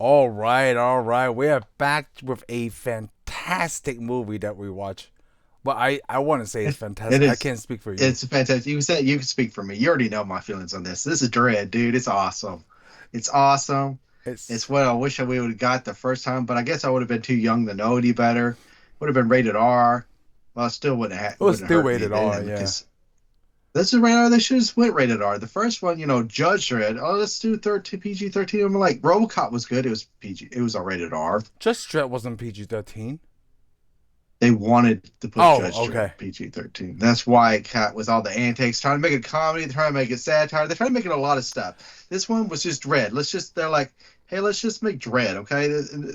All right, all right. We are back with a fantastic movie that we watch. Well, I want to say it's It fantastic. I is. can't speak for you. It's fantastic. You said you can speak for me. You already know my feelings on this. This is Dread, dude. It's awesome. It's awesome. It's It's what I wish we would have got the first time, but I guess I would have been too young to know any better. Would have been rated R. Well, it still it was wouldn't still hurt me. rated They R, didn't yeah. because this is rated R. They should have went rated R. The first one, Judge Dredd. Oh, let's do 13 PG-13. I'm like, RoboCop was good. It was PG. It was all rated R. Just Dredd wasn't PG-13. They wanted to put Oh, Judge Dredd okay. PG-13. That's why it got with all the antics, trying to make it comedy, they're trying to make it satire, they're trying to make it a lot of stuff. This one was just Dredd. They're like, hey, let's just make Dredd, okay?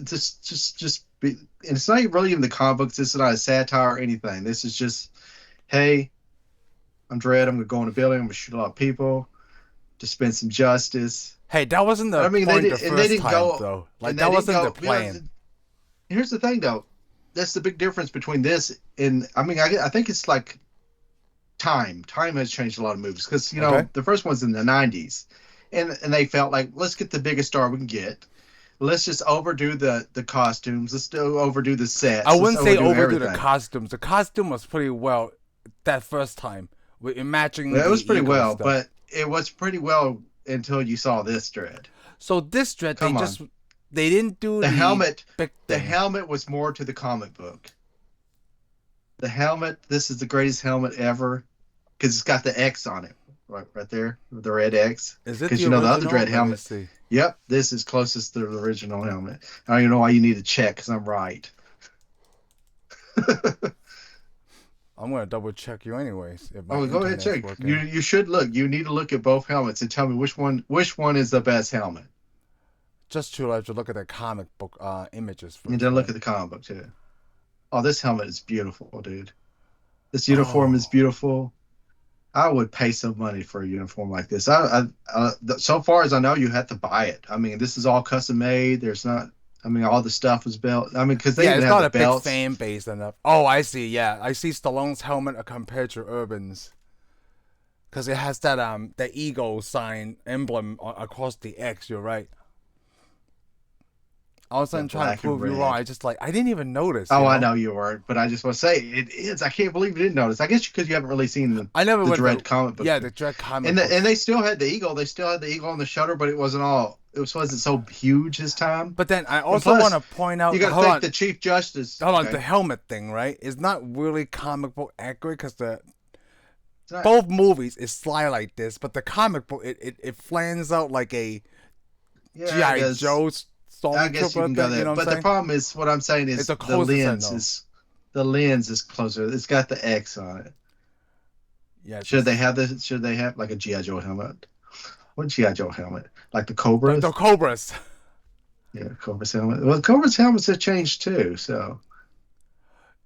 Just be, and it's not really even the comic books. This is not a satire or anything. This is just, hey, I'm Dredd. I'm gonna go in a building. I'm gonna shoot a lot of people, dispense some justice. Hey, that wasn't the I mean, they point the did, and they first didn't time go, though. Like and they that didn't wasn't the go. plan. Here's the thing, though. That's the big difference between this and I mean I think it's like time has changed a lot of movies because Okay. the first one's in the 90s and they felt like let's get the biggest star we can get, let's just overdo the costumes, let's do overdo the I sets, let's wouldn't say overdo overdo the everything. costumes. The costume was pretty well that first time with matching Well, it the was pretty eagle well, stuff. but it was pretty well until you saw this Dread. So this Dredd, Come on. they didn't do the the helmet big the thing. helmet was more to the comic book. The helmet, this is the greatest helmet ever because it's got the X on it, right there, the red X. Is it Because the the other original? Dread Let me helmet. see. Yep, this is closest to the original helmet. I don't even know why you need to check because I'm right. I'm gonna double check you anyways if my Oh, go ahead, internet's check. You working. you should look. You need to look at both helmets and tell me which one is the best helmet. Just to have to look at the comic book images And first, then look right? at the comic book too. Oh, this helmet is beautiful, dude. This uniform is Oh, beautiful. I would pay some money for a uniform like this. So far as I know, you have to buy it. I mean, this is all custom made. There's not. I mean, all the stuff was built. I mean, because they yeah, even it's have not the a big belts. fan base enough. Oh, I see. Yeah, I see Stallone's helmet compared to Urban's because it has that the eagle sign emblem across the X. You're right. I Yeah, wasn't trying to black and prove you wrong. red. I didn't even notice. Oh, I know you weren't, but I just want to say it is. I can't believe you didn't notice. I guess because you haven't really seen I never the read Dread the comic book, yeah the Dread comic and books. they still had the eagle. They still had the eagle on the shutter, but it wasn't all. Wasn't so huge this time. But then I And also want plus, to point you out. got to think the Chief Justice. Hold on. The Okay, helmet thing, right, is not really comic book accurate because the it's not. both movies is sly like this, but the comic book it flans out like a Yeah, I GI guess. Joe I guess you stormtrooper can go thing. You there. know what But I'm the saying? problem is what I'm saying It's is the closest I know. the lens is closer. It's got the X on it. Yeah, Should they just have this? Should they have like a GI Joe helmet? What GI Joe helmet? Like the the Cobras? Cobras. Yeah, Cobra's helmet. Well, Cobra's helmets have changed too, so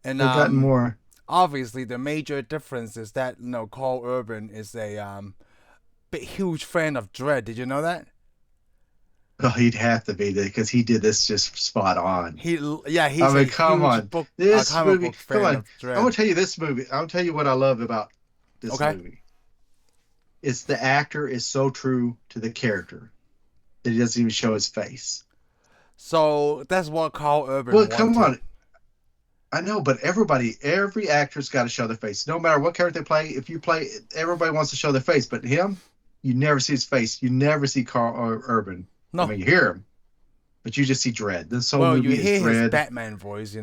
And they've gotten more. obviously the major difference is that Carl Urban is a big huge fan of Dread. Did you know that? Oh, he'd have to be there because he did this just spot on. He yeah, I he's a mean, come huge on, this comic movie. book Come fan on, of I'm gonna Dread. tell you this movie. I'm gonna tell you what I love about this Okay. movie. It's the actor is so true to the character that he doesn't even show his face. So that's what Carl Well, Urban come wanted. on. I know, but every actor's got to show their face. No matter what character they play, if you play, everybody wants to show their face. But him, you never see his face. You never see Carl Urban. I No, mean, you hear him, but you just see Dread. This whole well, you movie is hear his Dread. Batman voice,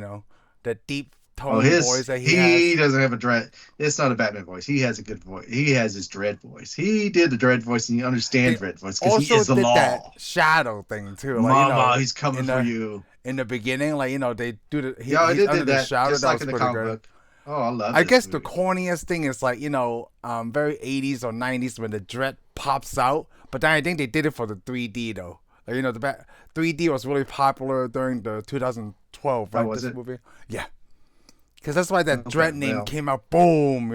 that deep Oh, tone voice that he he has. doesn't have a Dread. It's not a Batman voice. He has a good voice. He has his Dread voice. He did the Dread voice, and you understand They Dread voice because he also is the did that law. shadow thing too, Mama, he's coming in for the you. beginning, they do Yeah, I he's did under the that shadow. just That like was in the pretty comic good. book. Oh, I love I this guess the movie. corniest thing is very 80s or 90s when the dread pops out. But then I think they did it for the 3D though. The 3D was really popular during the 2012, Oh, right? was This it? movie, yeah, because that's why that Okay, dread name well, came out. Boom,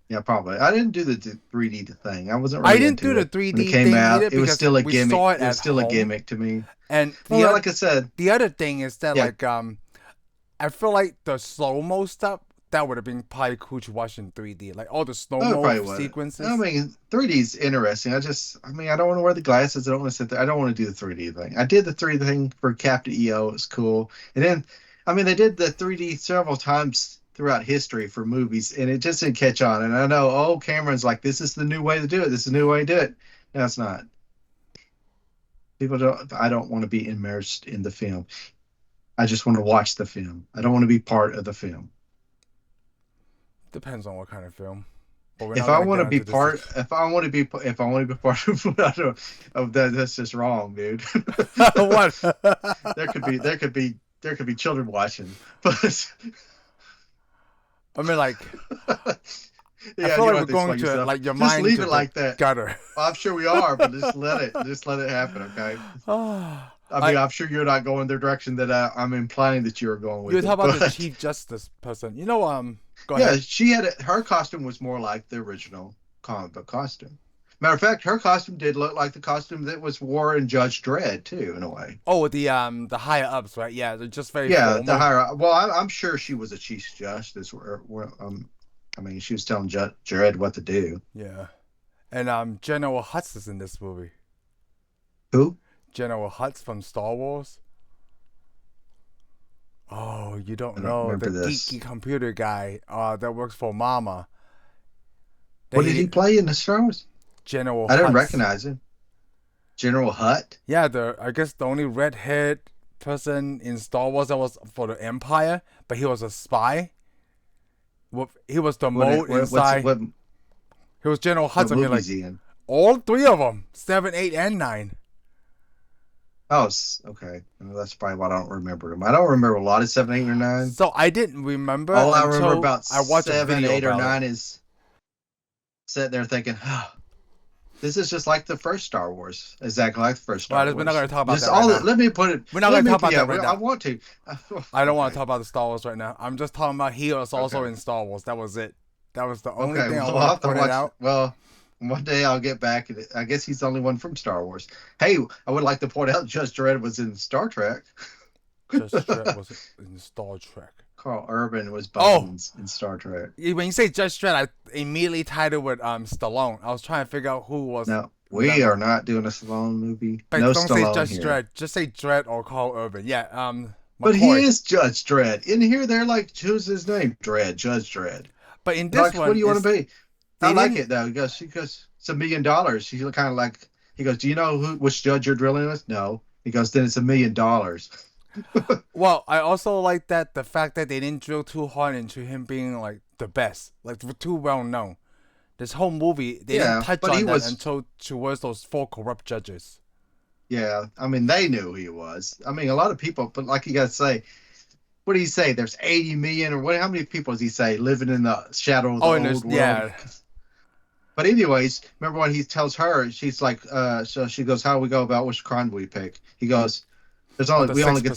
yeah, probably. I didn't do the 3D thing. I wasn't I really didn't do into the it when it 3D came thing out. either It was because still a we saw gimmick. it It was at still a home. gimmick to me. And Well, like I said, the other thing is that yeah, I feel like the slow mo stuff. that would have been probably cool to watch in 3D, like all the slow Oh, it mo probably would. I sequences. mean, 3D is interesting. I mean, I don't want to wear the glasses. I don't want to sit there. I don't want to do the 3D thing. I did the 3D thing for Captain EO. It was cool. And then, I mean, they did the 3D several times throughout history for movies, and it just didn't catch on. And I know, oh, Cameron's like, this is the new way to do it. This is the new way to do it. No, it's not. People don't. I don't want to be immersed in the film. I just want to watch the film. I don't want to be part of the film. Depends on what kind of film. But we're If not I gonna want get to be into this. part, if I want to be part of, I don't, of that, that's just wrong, dude. What? There could be children watching, but I mean, like, I yeah, feel you don't like we're have to going explain to yourself. like your Just mind leave to it the like that. gutter. I'm sure we are, but just let it happen, okay? I mean, I'm sure you're not going the direction that I'm implying that you're going You with talk it, about the but Chief Justice person. You know, go yeah, ahead. her costume was more like the original comic book costume. Matter of fact, her costume did look like the costume that was wore in Judge Dredd too, in a way. Oh, the higher ups, right? Yeah, they're just very Yeah, the formal. higher. Well, I'm sure she was a chief justice. I mean, she was telling Dredd what to do. Yeah, and General Hutz is in this movie. Who? General Hutz from Star Wars. Oh, you don't I don't know the remember this. geeky computer guy that works for Mama. What did he play in the Star Wars? General I didn't Hutz. recognize him. General Hutt. Yeah, I guess the only red-haired person in Star Wars that was for the Empire, but he was a spy. He was the mole inside. He was General What Hutz. I mean, movie like is he in? all three of them, 7, 8, and 9. Oh, okay. Well, that's probably why I don't remember him. I don't remember a lot of 7, 8, or 9. So I didn't remember All I remember until about I watched a 7, video 8, or about 9 it. is sitting there thinking, oh, this is just like the first Star Wars. Exactly like the first Star Well, we're not Wars. going to talk about Just that right now. let me put it. We're not Let going to me talk about yeah, that right I now. want to. I don't want Okay. to talk about the Star Wars right now. I'm just talking about he was also Okay. in Star Wars. That was it. That was the only Okay, thing I well, I'll want have to to point watch. out. Well, one day I'll get back. I guess he's the only one from Star Wars. Hey, I would like to point out Judge Dredd was in Star Trek. Judge Dredd was in Star Trek. Carl Urban was Oh, in Star Trek. when you say Judge Dredd, I immediately tied it with Stallone. I was trying to figure out who was No, we are whatever. not doing a Stallone movie. But No don't say Stallone Judge here. Dredd. Just say Dredd or Carl Urban. Yeah, But he McCoy. is Judge Dredd. In here, they're like, who's his name? Dredd, Judge Dredd. But in this Like, what do one, you want to be? I they like didn't. it though. He goes, it's $1 million. He's kind of like, he goes, do you know which judge you're drilling with? No. He goes, then it's $1 million. Well, I also like that the fact that they didn't drill too hard into him being like the best, like too well known. This whole movie, they didn't Yeah, touch but he on that was. until towards those 4 corrupt judges. Yeah, I mean, they knew who he was. I mean, a lot of people, but like you got to say, what do you say? There's 80 million, or what? How many people does he say living in the shadow of the Oh, and there's old world? yeah, But anyways, remember when he tells her, she's like, so she goes, how do we go about which crime do we pick? He goes, there's oh, only the we only 6%. get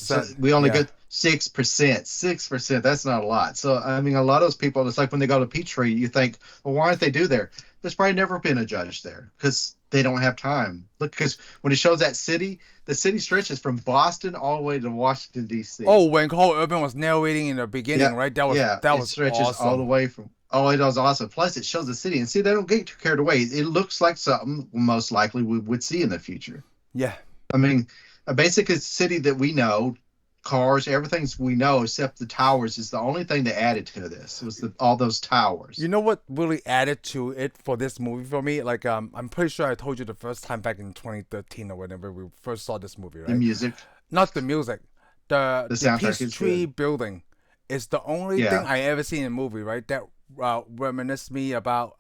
6%. 6%. That's not a lot. So I mean, a lot of those people, it's like when they go to Peachtree, you think, well, why aren't they do there? There's probably never been a judge there because they don't have time. Look, because when it shows that city, the city stretches from Boston all the way to Washington D.C. Oh, when Carl Urban was narrating in the beginning, Yeah, right? yeah, That it was stretches all the awesome. way from. Oh, it was awesome. Plus, it shows the city, and see, they don't get too carried away. It looks like something most likely we would see in the future. Yeah, I mean, a basic city that we know, cars, everything's we know except the towers is the only thing that added to this. It was all those towers. you know what really added to it for this movie for me? Like, I'm pretty sure I told you the first time back in 2013 or whenever we first saw this movie, The right? music, Not the music, the soundtrack is Peachtree good. building is the only thing Yeah, I ever seen in a movie, right? That reminisced me about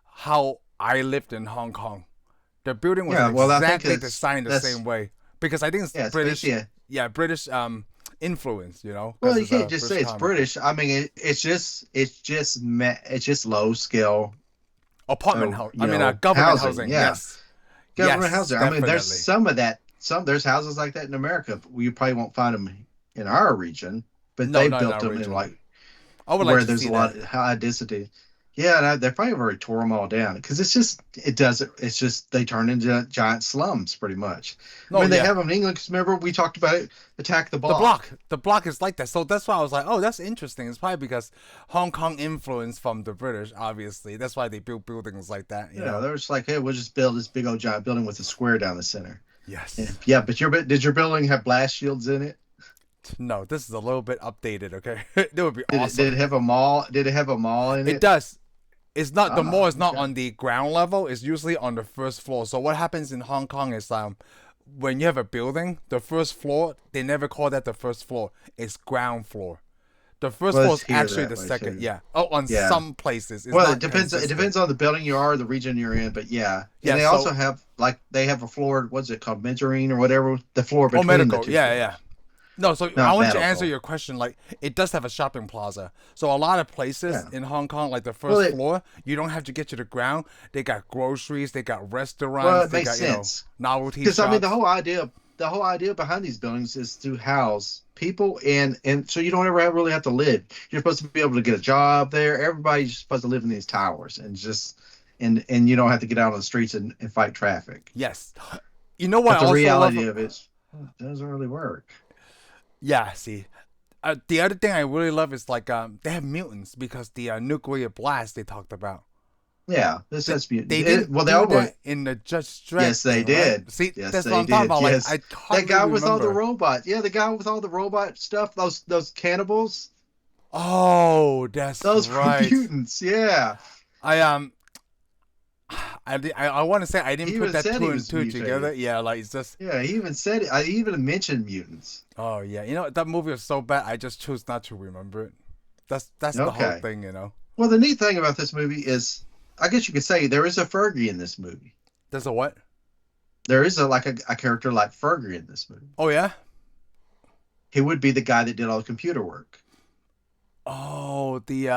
how I lived in Hong Kong. The building was yeah. Well, I think exactly designed the that's same way because I think it's yeah, it's British, basically. yeah, British influence, Well, because you it's can't a just British say it's comic. British. I mean, it's just low scale, Apartment house. I mean, government housing. housing. Yeah, Yes, government yes, housing. I mean, there's definitely. some of that. There's houses like that in America. But you probably won't find them in our region, but No, they not in built our them in region. like I would like where to there's see a that. lot of high density. Yeah, they probably already tore them all down because it doesn't. It's just they turn into giant slums pretty much. I No, mean, they yeah. have them in England because remember we talked about it, Attack the The Block. block, the block is like that. So that's why I was like, oh, that's interesting. It's probably because Hong Kong influence from the British, obviously. That's why they build buildings like that, you Yeah, know? they're just like, hey, we'll just build this big old giant building with a square down the center. Yeah, Yes. yeah, but did your building have blast shields in it? No, this is a little bit updated, okay? That would be Did awesome. it have a mall? Did it have a mall in It it? does. It's not the mall Ah, is not okay. on the ground level. It's usually on the first floor. So what happens in Hong Kong is when you have a building, the first floor they never call that the first floor. It's ground floor. The first Well, floor it's is here actually that the way second. too. Yeah. Oh, on Yeah. some places it's Well, it not depends. It consistent. depends on the building you are, the region you're in, but yeah. And Yeah. they also So have like they have a floor. What's it called, mezzanine or whatever? The floor oh, between the medical. two Yeah, yeah. floors, No, so I not want to answer medical. your question. Like, it does have a shopping plaza. So a lot of places Yeah. in Hong Kong, like the Well, first floor, you don't have to get to the ground. They got groceries, they got well, restaurants, it they makes got sense novelty because I mean shops. the whole idea behind these buildings is to house people and so you don't ever really have to live. You're supposed to be able to get a job there. Everybody's supposed to live in these towers and just and you don't have to get out on the streets and fight traffic. Yes. You know what But I the also love? reality of it doesn't really work. Yeah, see. The other thing I really love is like they have mutants because the nuclear blast they talked about. Yeah, this They, has mutants. they didn't Well, they do all that in the Judge Dredd yes, they thing, right? did. See, Yes, that's what they I'm talking did. about. Like Yes, I that hardly guy with all the remember. robots. Yeah, the guy with all the robot stuff. Those cannibals. Oh, that's Those were right. mutants. Yeah, I I want to say I didn't he put even that said two he and was two together. mutated. Yeah, like it's just. Yeah, he even said it. I even mentioned mutants. Oh yeah, that movie was so bad. I just choose not to remember it. That's the whole Okay. thing. Well, the neat thing about this movie is, I guess you could say there is a Fergie in this movie. There's a what? There is a character like Fergie in this movie. Oh yeah. He would be the guy that did all the computer work Oh, the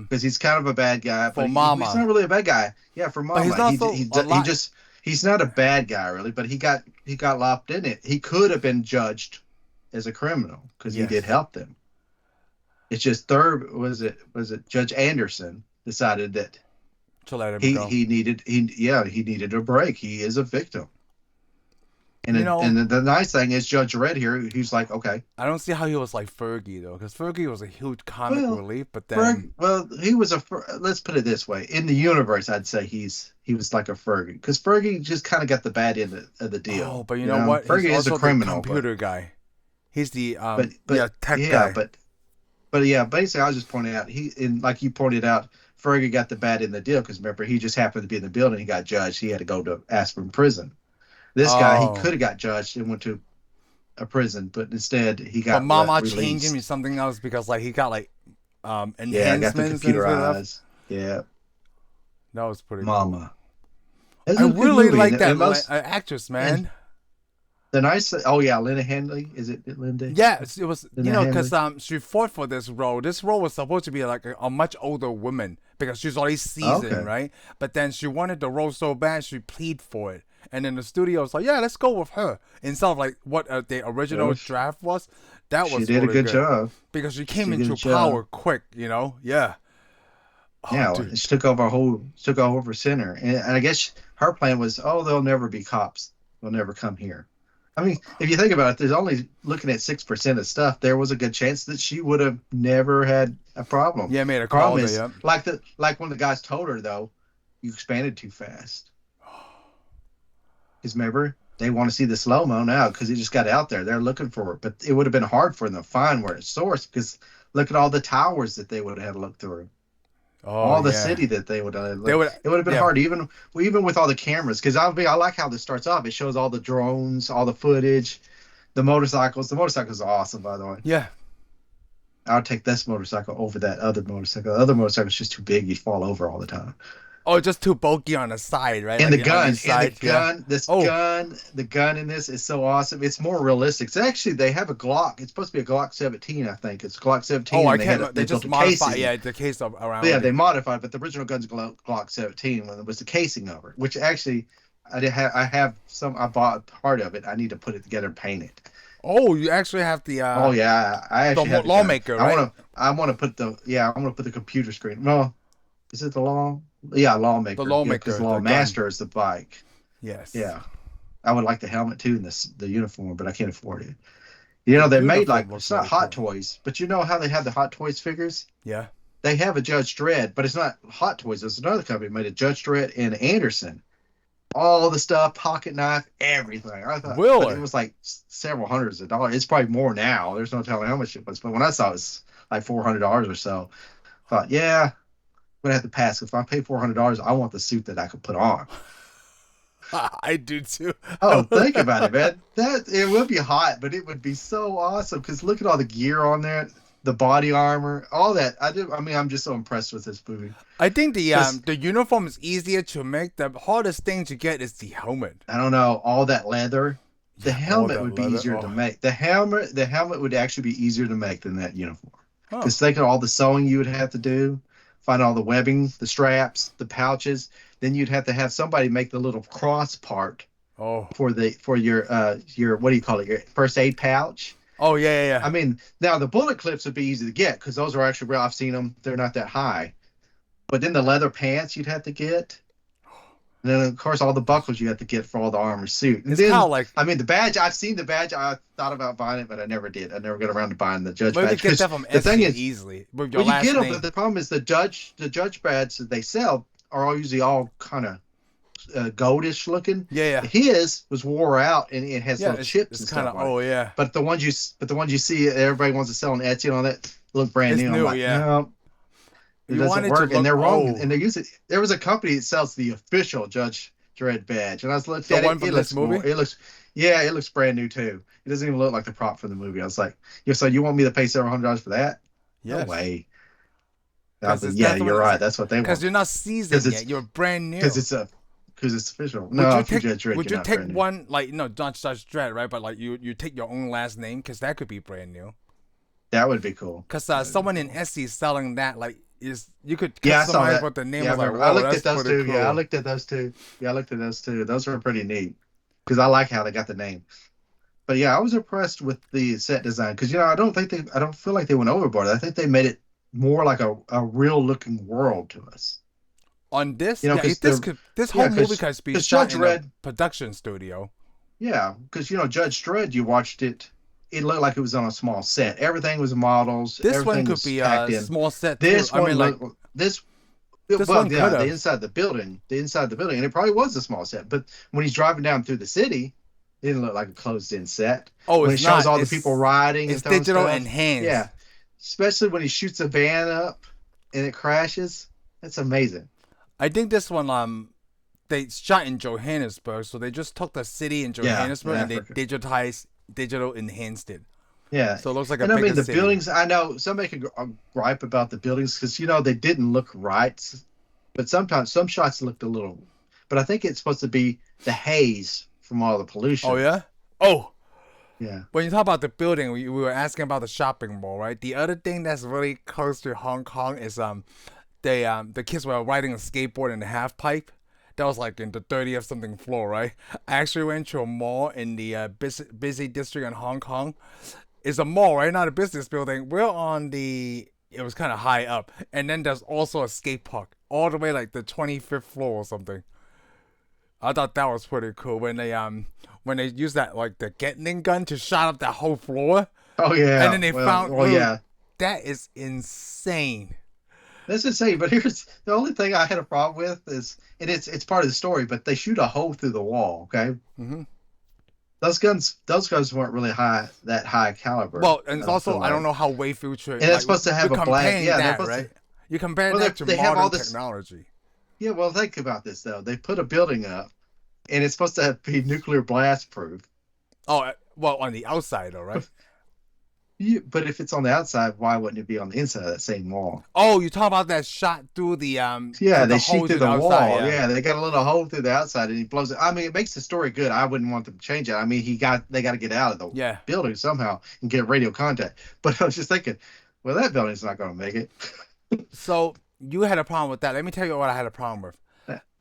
because he's kind of a bad guy, but for he's not Mama, really a bad guy. Yeah, for but he's Mama, also a he lot. just he's not a bad guy really, but he got lopped in it. He could have been judged as a criminal because he did Yes, help them. It's just third was it Judge Anderson decided that to let him go. he needed a break. He is a victim. You know, And the nice thing is Judge Red here, he's like, okay, I don't see how he was like Fergie though, because Fergie was a huge comic well, relief, but then He was let's put it this way. In the universe, I'd say he was like a Fergie because Fergie just kind of got the bad end of the oh, deal. but you You know know, what? He's Fergie is a also the criminal, computer guy. He's the but yeah tech yeah, guy. but yeah, basically, I was just pointing out like you pointed out, Fergie got the bad end of the deal because remember he just happened to be in the building. He got judged. He had to go to Aspen prison. This guy, he Oh, could have got judged and went to a prison, but instead he but got Mama changed him to released. something else because like he got like Yeah, I got the enhancements and computer stuff. eyes. Yeah, That was pretty cool. Mama. It's I a good really movie, like that and most actress, and man. the nice. Oh yeah, Linda Handley. Is it Linda? Yeah, it was Linda because Handley. she fought for this role. This role was supposed to be like a much older woman because she's already Oh, seasoned, okay. right? But then she wanted the role so bad she plead for it, and then the studio was like, "Yeah, let's go with her." Instead of like what the original Well, draft was, that she was did a really good good job. because she She came did a into good job. power quick. Yeah. Oh, Yeah, dude. she took over center, and I guess her plan was, oh, they'll never be cops. They'll never come here. I mean, if you think about it, there's only looking at 6% of stuff. There was a good chance that she would have never had a problem. Yeah, made a call Problem there. is, Yep. like when the guys told her though, you expanded too fast. Because remember, they want to see the slow mo now because it just got out there. They're looking for it, but it would have been hard for them to find where it's sourced because look at all the towers that they would have had to look through. Oh All the yeah. city that they would have They would. it would have been Yeah. hard even with all the cameras because I like how this starts off. It shows all the drones, all the footage, the motorcycles are awesome, by the way. Yeah. I would take this motorcycle over that other motorcycle. The other motorcycle's just too big, you fall over all the time. Oh, just too bulky on the side, right? And Like on each and side. Yeah. Oh. the gun in this is so awesome. It's more realistic. It's actually they have a Glock. It's supposed to be a Glock 17, I think. It's a Glock Oh, 17, I and can't. They they built just a modify. casing. Yeah, the case of But yeah, around they it. modified, but the original gun's Glock 17 when it was the casing over, it, which actually I have some. I bought part of it. I need to put it together and paint it. Oh, you actually have Oh yeah, I actually have the gun. lawmaker, right? I want to put the computer screen. Well, Is it the law? Yeah, The lawmaker. Yeah, because lawmaker, the gun. lawmaster is the bike. Yes. Yeah, I would like the helmet too and the uniform, but I can't afford it. You The know, they made uniform like looks it's not really Hot cool. Toys, but you know how they have the Hot Toys figures? Yeah. They have a Judge Dredd, but it's not Hot Toys. It's another company made a Judge Dredd and Anderson. All the stuff, pocket knife, everything. I thought, but it Really? was like several hundreds of dollars. It's probably more now. There's no telling how much it was. But when I saw it, was like $400 or so. I thought, yeah, I'm gonna have to pass. If I pay $400, I want the suit that I could put on. I do too. Oh, think about it, man. That it would be hot, but it would be so awesome because look at all the gear on there, the body armor, all that. I mean, I'm just so impressed with this movie I think because the uniform is easier to make. The hardest thing to get is the helmet. I don't know all that leather. The Yeah, all helmet that would be leather. easier to Oh, make. The helmet would actually be easier to make than that uniform oh, because think of all the sewing you would have to do, find all the webbing, the straps, the pouches. Then you'd have to have somebody make the little cross part oh, for your what do you call it, your first aid pouch. oh, yeah, yeah, I yeah. mean, now the bullet clips would be easy to get because those are actually real. I've seen them; they're not that high. But then the leather pants you'd have to get, and then of course all the buckles you have to get for all the armor suit. And It's kind then of like I mean the badge. I've seen the badge. I thought about buying it, but I never did. I never got around to buying the judge maybe badge get because that from the thing Etsy is, easily with your well, you last get them, but name. the problem is the judge badge that they sell are all usually all kind of goldish looking. Yeah, yeah, His was wore out and it has yeah. little chips It's and kind stuff of on it. oh yeah. But the ones you see everybody wants to sell on Etsy and all that look brand It's new. I'm new. like, Yeah. no, it You want doesn't it to work. And look they're wrong. oh And they're using there was a company that sells the official Judge Dredd badge. And I was looked the at it, one from this movie. it looks brand new too. It doesn't even look like the prop from the movie. I was like, yeah, so you want me to pay several $100s for that? No Yes, way. because But it's yeah, you're definitely right. That's what they because want. you're not Because seasoned it's yet. You're brand because new. it's a because it's official. No, if you're Judge Dredd, Would you're you not take brand new. one like no not Judge Dredd right, but like you take your own last name because that could be brand new. That would be cool. Because That would be someone in cool. Etsy is selling that like is you could Yeah, I saw customize that. what the name Yeah, I was like. remember. I Whoa, looked that's at those pretty two. Yeah, I cool. looked at those two. Yeah, I looked at those two. Those were pretty neat because I like how they got the name. But yeah, I was impressed with the set design because I don't feel like they went overboard. I think they made it more like a real looking world to us. On this, You know, yeah, because this yeah, whole movie could be because shot Judge in a Dredd, production studio. yeah, because Judge Dredd, you watched it, it looked like it was on a small set. Everything was models, This one everything could was be packed a in. small set too. This I one mean, like looked this this well, one could yeah, have. the inside the building, and it probably was a small set. But when he's driving down through the city, it didn't look like a closed-in set. Oh, When it's it shows not. all the people riding It's and throwing digital stuff, enhanced. yeah, especially when he shoots a van up and it crashes, that's amazing. I think this one they shot in Johannesburg, so they just took the city in Yeah, in Johannesburg and they Africa. digital enhanced it. Yeah, So it looks like a and I bigger mean the city. buildings. I know somebody could gripe about the buildings because they didn't look right, but sometimes some shots looked a little. But I think it's supposed to be the haze from all the Oh pollution. yeah. Oh, Yeah. when you talk about the building, we were asking about the shopping mall, right? The other thing that's really close to Hong Kong is the kids were riding a skateboard in the half pipe. That was like in the 30th something floor, right? I actually went to a mall in the busy district in Hong Kong. It's a mall, right? Not a business building. We're on the. It was kind of high up, and then there's also a skate park all the way like the 25th floor or something. I thought that was pretty cool when they used that like the Gatling gun to shot up that whole floor, Oh and yeah. then they Well, found well, dude, yeah. that is insane. That's insane. But here's the only thing I had a problem with is, and it's part of the story, but they shoot a hole through the wall. Okay, Hmm. those guns weren't really that high caliber. Well, and I it's don't feel also I don't like, know how way future and it's like supposed to you're have a blank. comparing Yeah, they're that supposed to. right. You compare Well, that to they have all modern this. technology. Yeah, well, think about this though. They put a building up, and it's supposed to be nuclear blast proof. Oh, well, on the outside though, right? But if it's on the outside, why wouldn't it be on the inside of that same wall? Oh, you talk about that shot through Yeah, the they hole shoot to through the the outside, wall. yeah. Yeah, they got a little hole through the outside, and he blows it. I mean, it makes the story good. I wouldn't want them to change it. I mean, they got to get out of the Yeah. building somehow and get radio contact. But I was just thinking, well, that building's not going to make it. So you had a problem with that. Let me tell you what I had a problem with.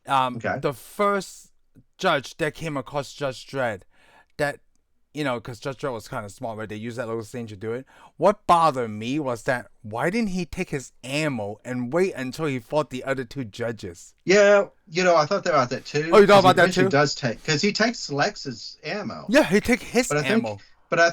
Okay. The first judge that came across Judge Dredd, that because Judge Dredd was kind of small, right? They used that little scene to do it. What bothered me was that why didn't he take his ammo and wait until he fought the other two judges? Yeah, I thought about that Oh, too. you thought Because he about that eventually too? does because he takes Lex's ammo. Yeah, he took his But I think, ammo. but I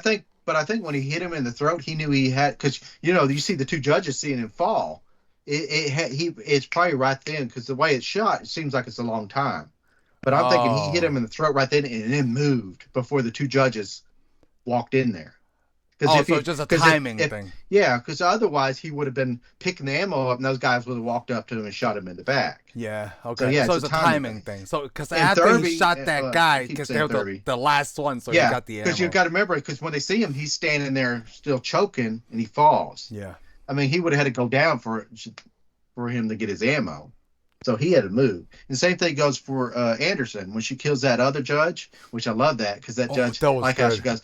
think when he hit him in the throat, he knew he had because you see the two judges seeing him fall. It's probably right then because the way it's shot, it seems like it's a long time. But I'm thinking he hit him Oh, in the throat right then and then moved before the two judges walked in there. Because oh, if so he, it's just a because timing if thing. yeah, because otherwise he would have been picking the ammo up, and those guys would have walked up to him and shot him in the back. Yeah, So okay. yeah, So it's a it's a timing timing thing. thing. So because And after he Thurby, shot that I guy, keep because they saying were the, Thurby. the last one, so he Yeah, got the because you've ammo. got to remember, because when they see him, he's standing there still choking, and he falls. Yeah. I mean, he would have had to go down for him to get his ammo. So he had to move. And the same thing goes for Anderson when she kills that other judge, which I love that because that Oh, judge, that was like how she good. goes,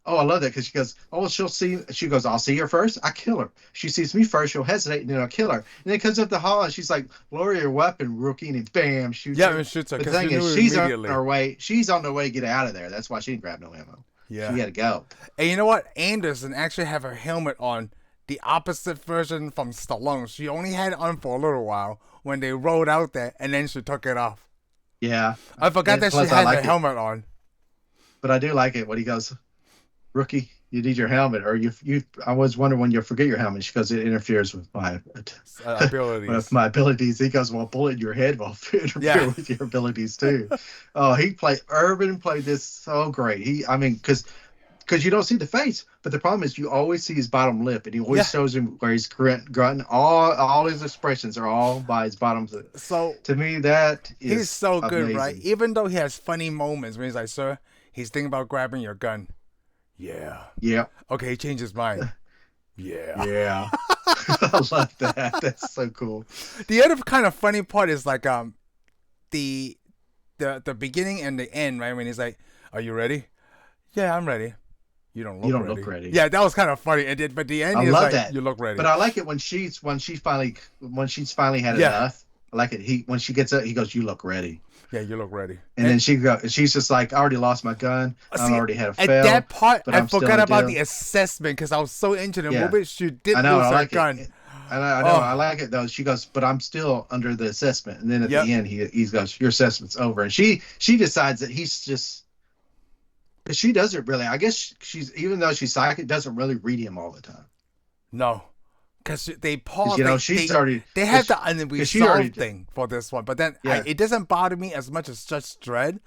oh, I love that because she goes, oh, she'll see. She goes, I'll see her first. I kill her. She sees me first. She'll hesitate, and then I'll kill her. And then it comes up the hall, and she's like, lower your weapon, rookie, and then bam, shoots Yeah, her. it shoots her But the because she thing is, knew she's on immediately. her way. She's on the way to get out of there. That's why she didn't grab no ammo. Yeah. She had to go. And you know what? Anderson actually have her helmet on the opposite version from Stallone. She only had it on for a little while when they rode out there, and then she took it off. Yeah. I forgot that she Plus, I had her like it. helmet on. But I do like it when he goes, rookie, you need your helmet, or you. I was wondering when you'll forget your helmet. She goes, it interferes with my with Abilities. my abilities. He goes, well, a bullet in your head will Yeah. interfere with your abilities too. Oh, Urban played this so great. I mean, because you don't see the face, but the problem is you always see his bottom lip, and he always Yeah. shows him where he's grunting. All his expressions are all by his bottom lip. So To me, that he's is so good, right? amazing. Even though he has funny moments when he's like, "Sir, he's thinking about grabbing your gun." Yeah. Yeah, Okay, he changed his mind. Yeah. yeah. I love that. That's so cool. The other kind of funny part is like the the beginning and the end, right? When he's like, "Are you ready?" Yeah, I'm ready. You don't You look don't ready. look ready. Yeah, that was kind of funny. And then, but the end I is love like, that. "You look ready." But I like it when she's finally had Yeah. enough. I like it. When she gets up, he goes, "You look ready." Yeah, you look ready. And then she's just like, "I already lost my gun. I See, already had a at fail, that part, but I I'm still forgot in a about deal." the assessment because I was so into the Yeah, movie. She I did know. lose I her like gun. it. I know. I Oh, like it though. She goes, "But I'm still under the assessment." And then at yep. the end, he goes, "Your assessment's over." And she decides that he's just. She doesn't really. I guess she's even though she's psychic, doesn't really read him all the time. No, because they Because pause. They she's they already they have the because she already unresolved thing for this one, but then yeah. it doesn't bother me as much as Judge Dredd.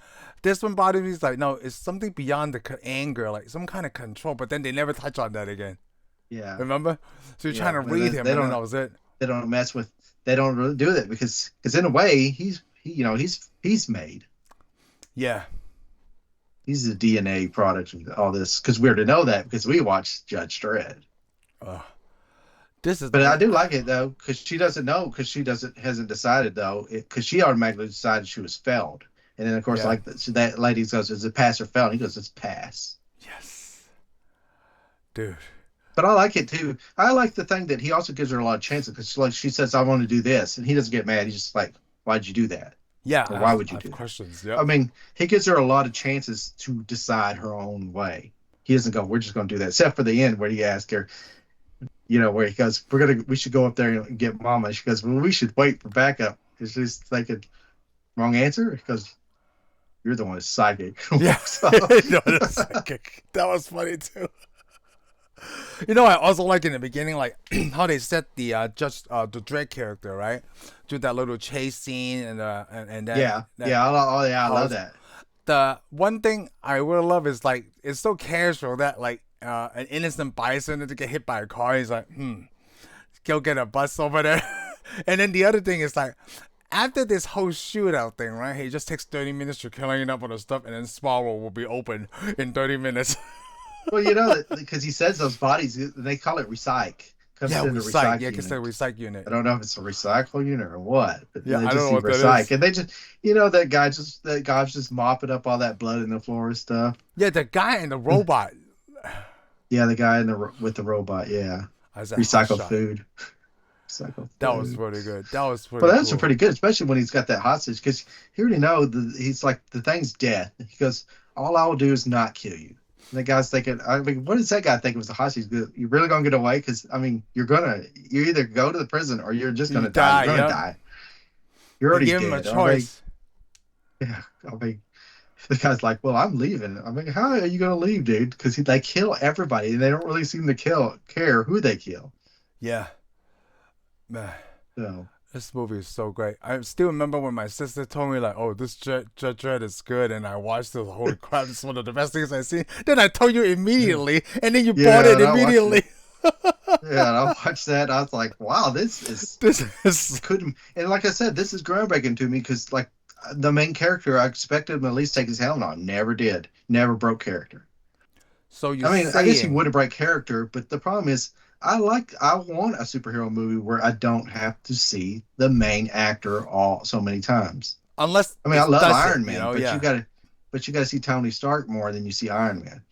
This one bothers me. It's like no, it's something beyond the anger, like some kind of control. But then they never touch on that again. Yeah, Remember? So you're yeah. trying to But read him, they and then don't that was it. they don't mess with they don't really do that because in a way he's made Yeah. he's the DNA product of all this because we're to know that because we watched Judge Dredd. Uh, this is. But I do like it though because she doesn't know because she doesn't hasn't decided though because she automatically decided she was failed and then of course Yeah. like that lady goes is it pass or fail and he goes it's pass. Yes, dude. But I like it too. I like the thing that he also gives her a lot of chances because like she says I want to do this and he doesn't get mad. He's just like why'd you do that Yeah, or I why have, would I you have do that? questions. I Yep. mean he gives her a lot of chances to decide her own way. He doesn't go we're just going to do that except for the end where he asks her where he goes we should go up there and get mama. She goes well we should wait for backup. It's just thinking wrong answer because you're the one that's psychic. Yeah. So, No, that's psychic. That was funny too. You know, I also like in the beginning, like how they set the the Dredd character, right? Do that little chase scene and that. yeah, that yeah, I love house. that. The one thing I really love is like it's so casual that like an innocent bystander to get hit by a car, he's like, go get a bus over there. And then the other thing is like after this whole shootout thing, right? He just takes 30 minutes to clean up on the stuff, and then Sparrow will be open in 30 minutes. Well, you know, because he says those bodies, they call it recyc. Comes Yeah, in the recycle. Yeah, recyc it's the unit. recycle unit. I don't know if it's a recycle unit or what, but Yeah, they I don't just know see what that recyc, is. and they just, that guy's just mopping up all that blood in the floor and stuff. Yeah, the guy and the robot. Yeah, the guy with the robot. Yeah, I was a hot recycled shot. food. Recycled That was food. really good. That was pretty Well, that's cool. pretty good, especially when he's got that hostage, because he already know he's like the thing's dead. He goes, all I will do is not kill you. And the guy's thinking, I mean, what does that guy think was the hostage? You really gonna get away? Because I mean, you either go to the prison or you're just You gonna die. You're die, gonna yep. die. You're He already gave him a dead. I mean, choice. yeah. I mean, the guy's like, well, I'm leaving. I mean, how are you gonna leave, dude? Because they kill everybody, and they don't really seem to care who they kill. Yeah, man. So This movie is so great. I still remember when my sister told me like, "Oh, this Dread is good," and I watched it. Holy crap! This is one of the best things I've seen. Then I told you yeah, immediately, and then you bought yeah. it And I watched immediately. it. Yeah, and I watched that. I was like, wow, this is This is couldn't. And like I said, this is groundbreaking to me because like the main character, I expected him to at least take his helmet on. Never did. Never broke character. so you're I mean, I guess he saying would have break character, but the problem is, I want a superhero movie where I don't have to see the main actor all so many times. unless I mean, I it love does it, Iron Man, but yeah. you gotta see Tony Stark more than you see Iron Man.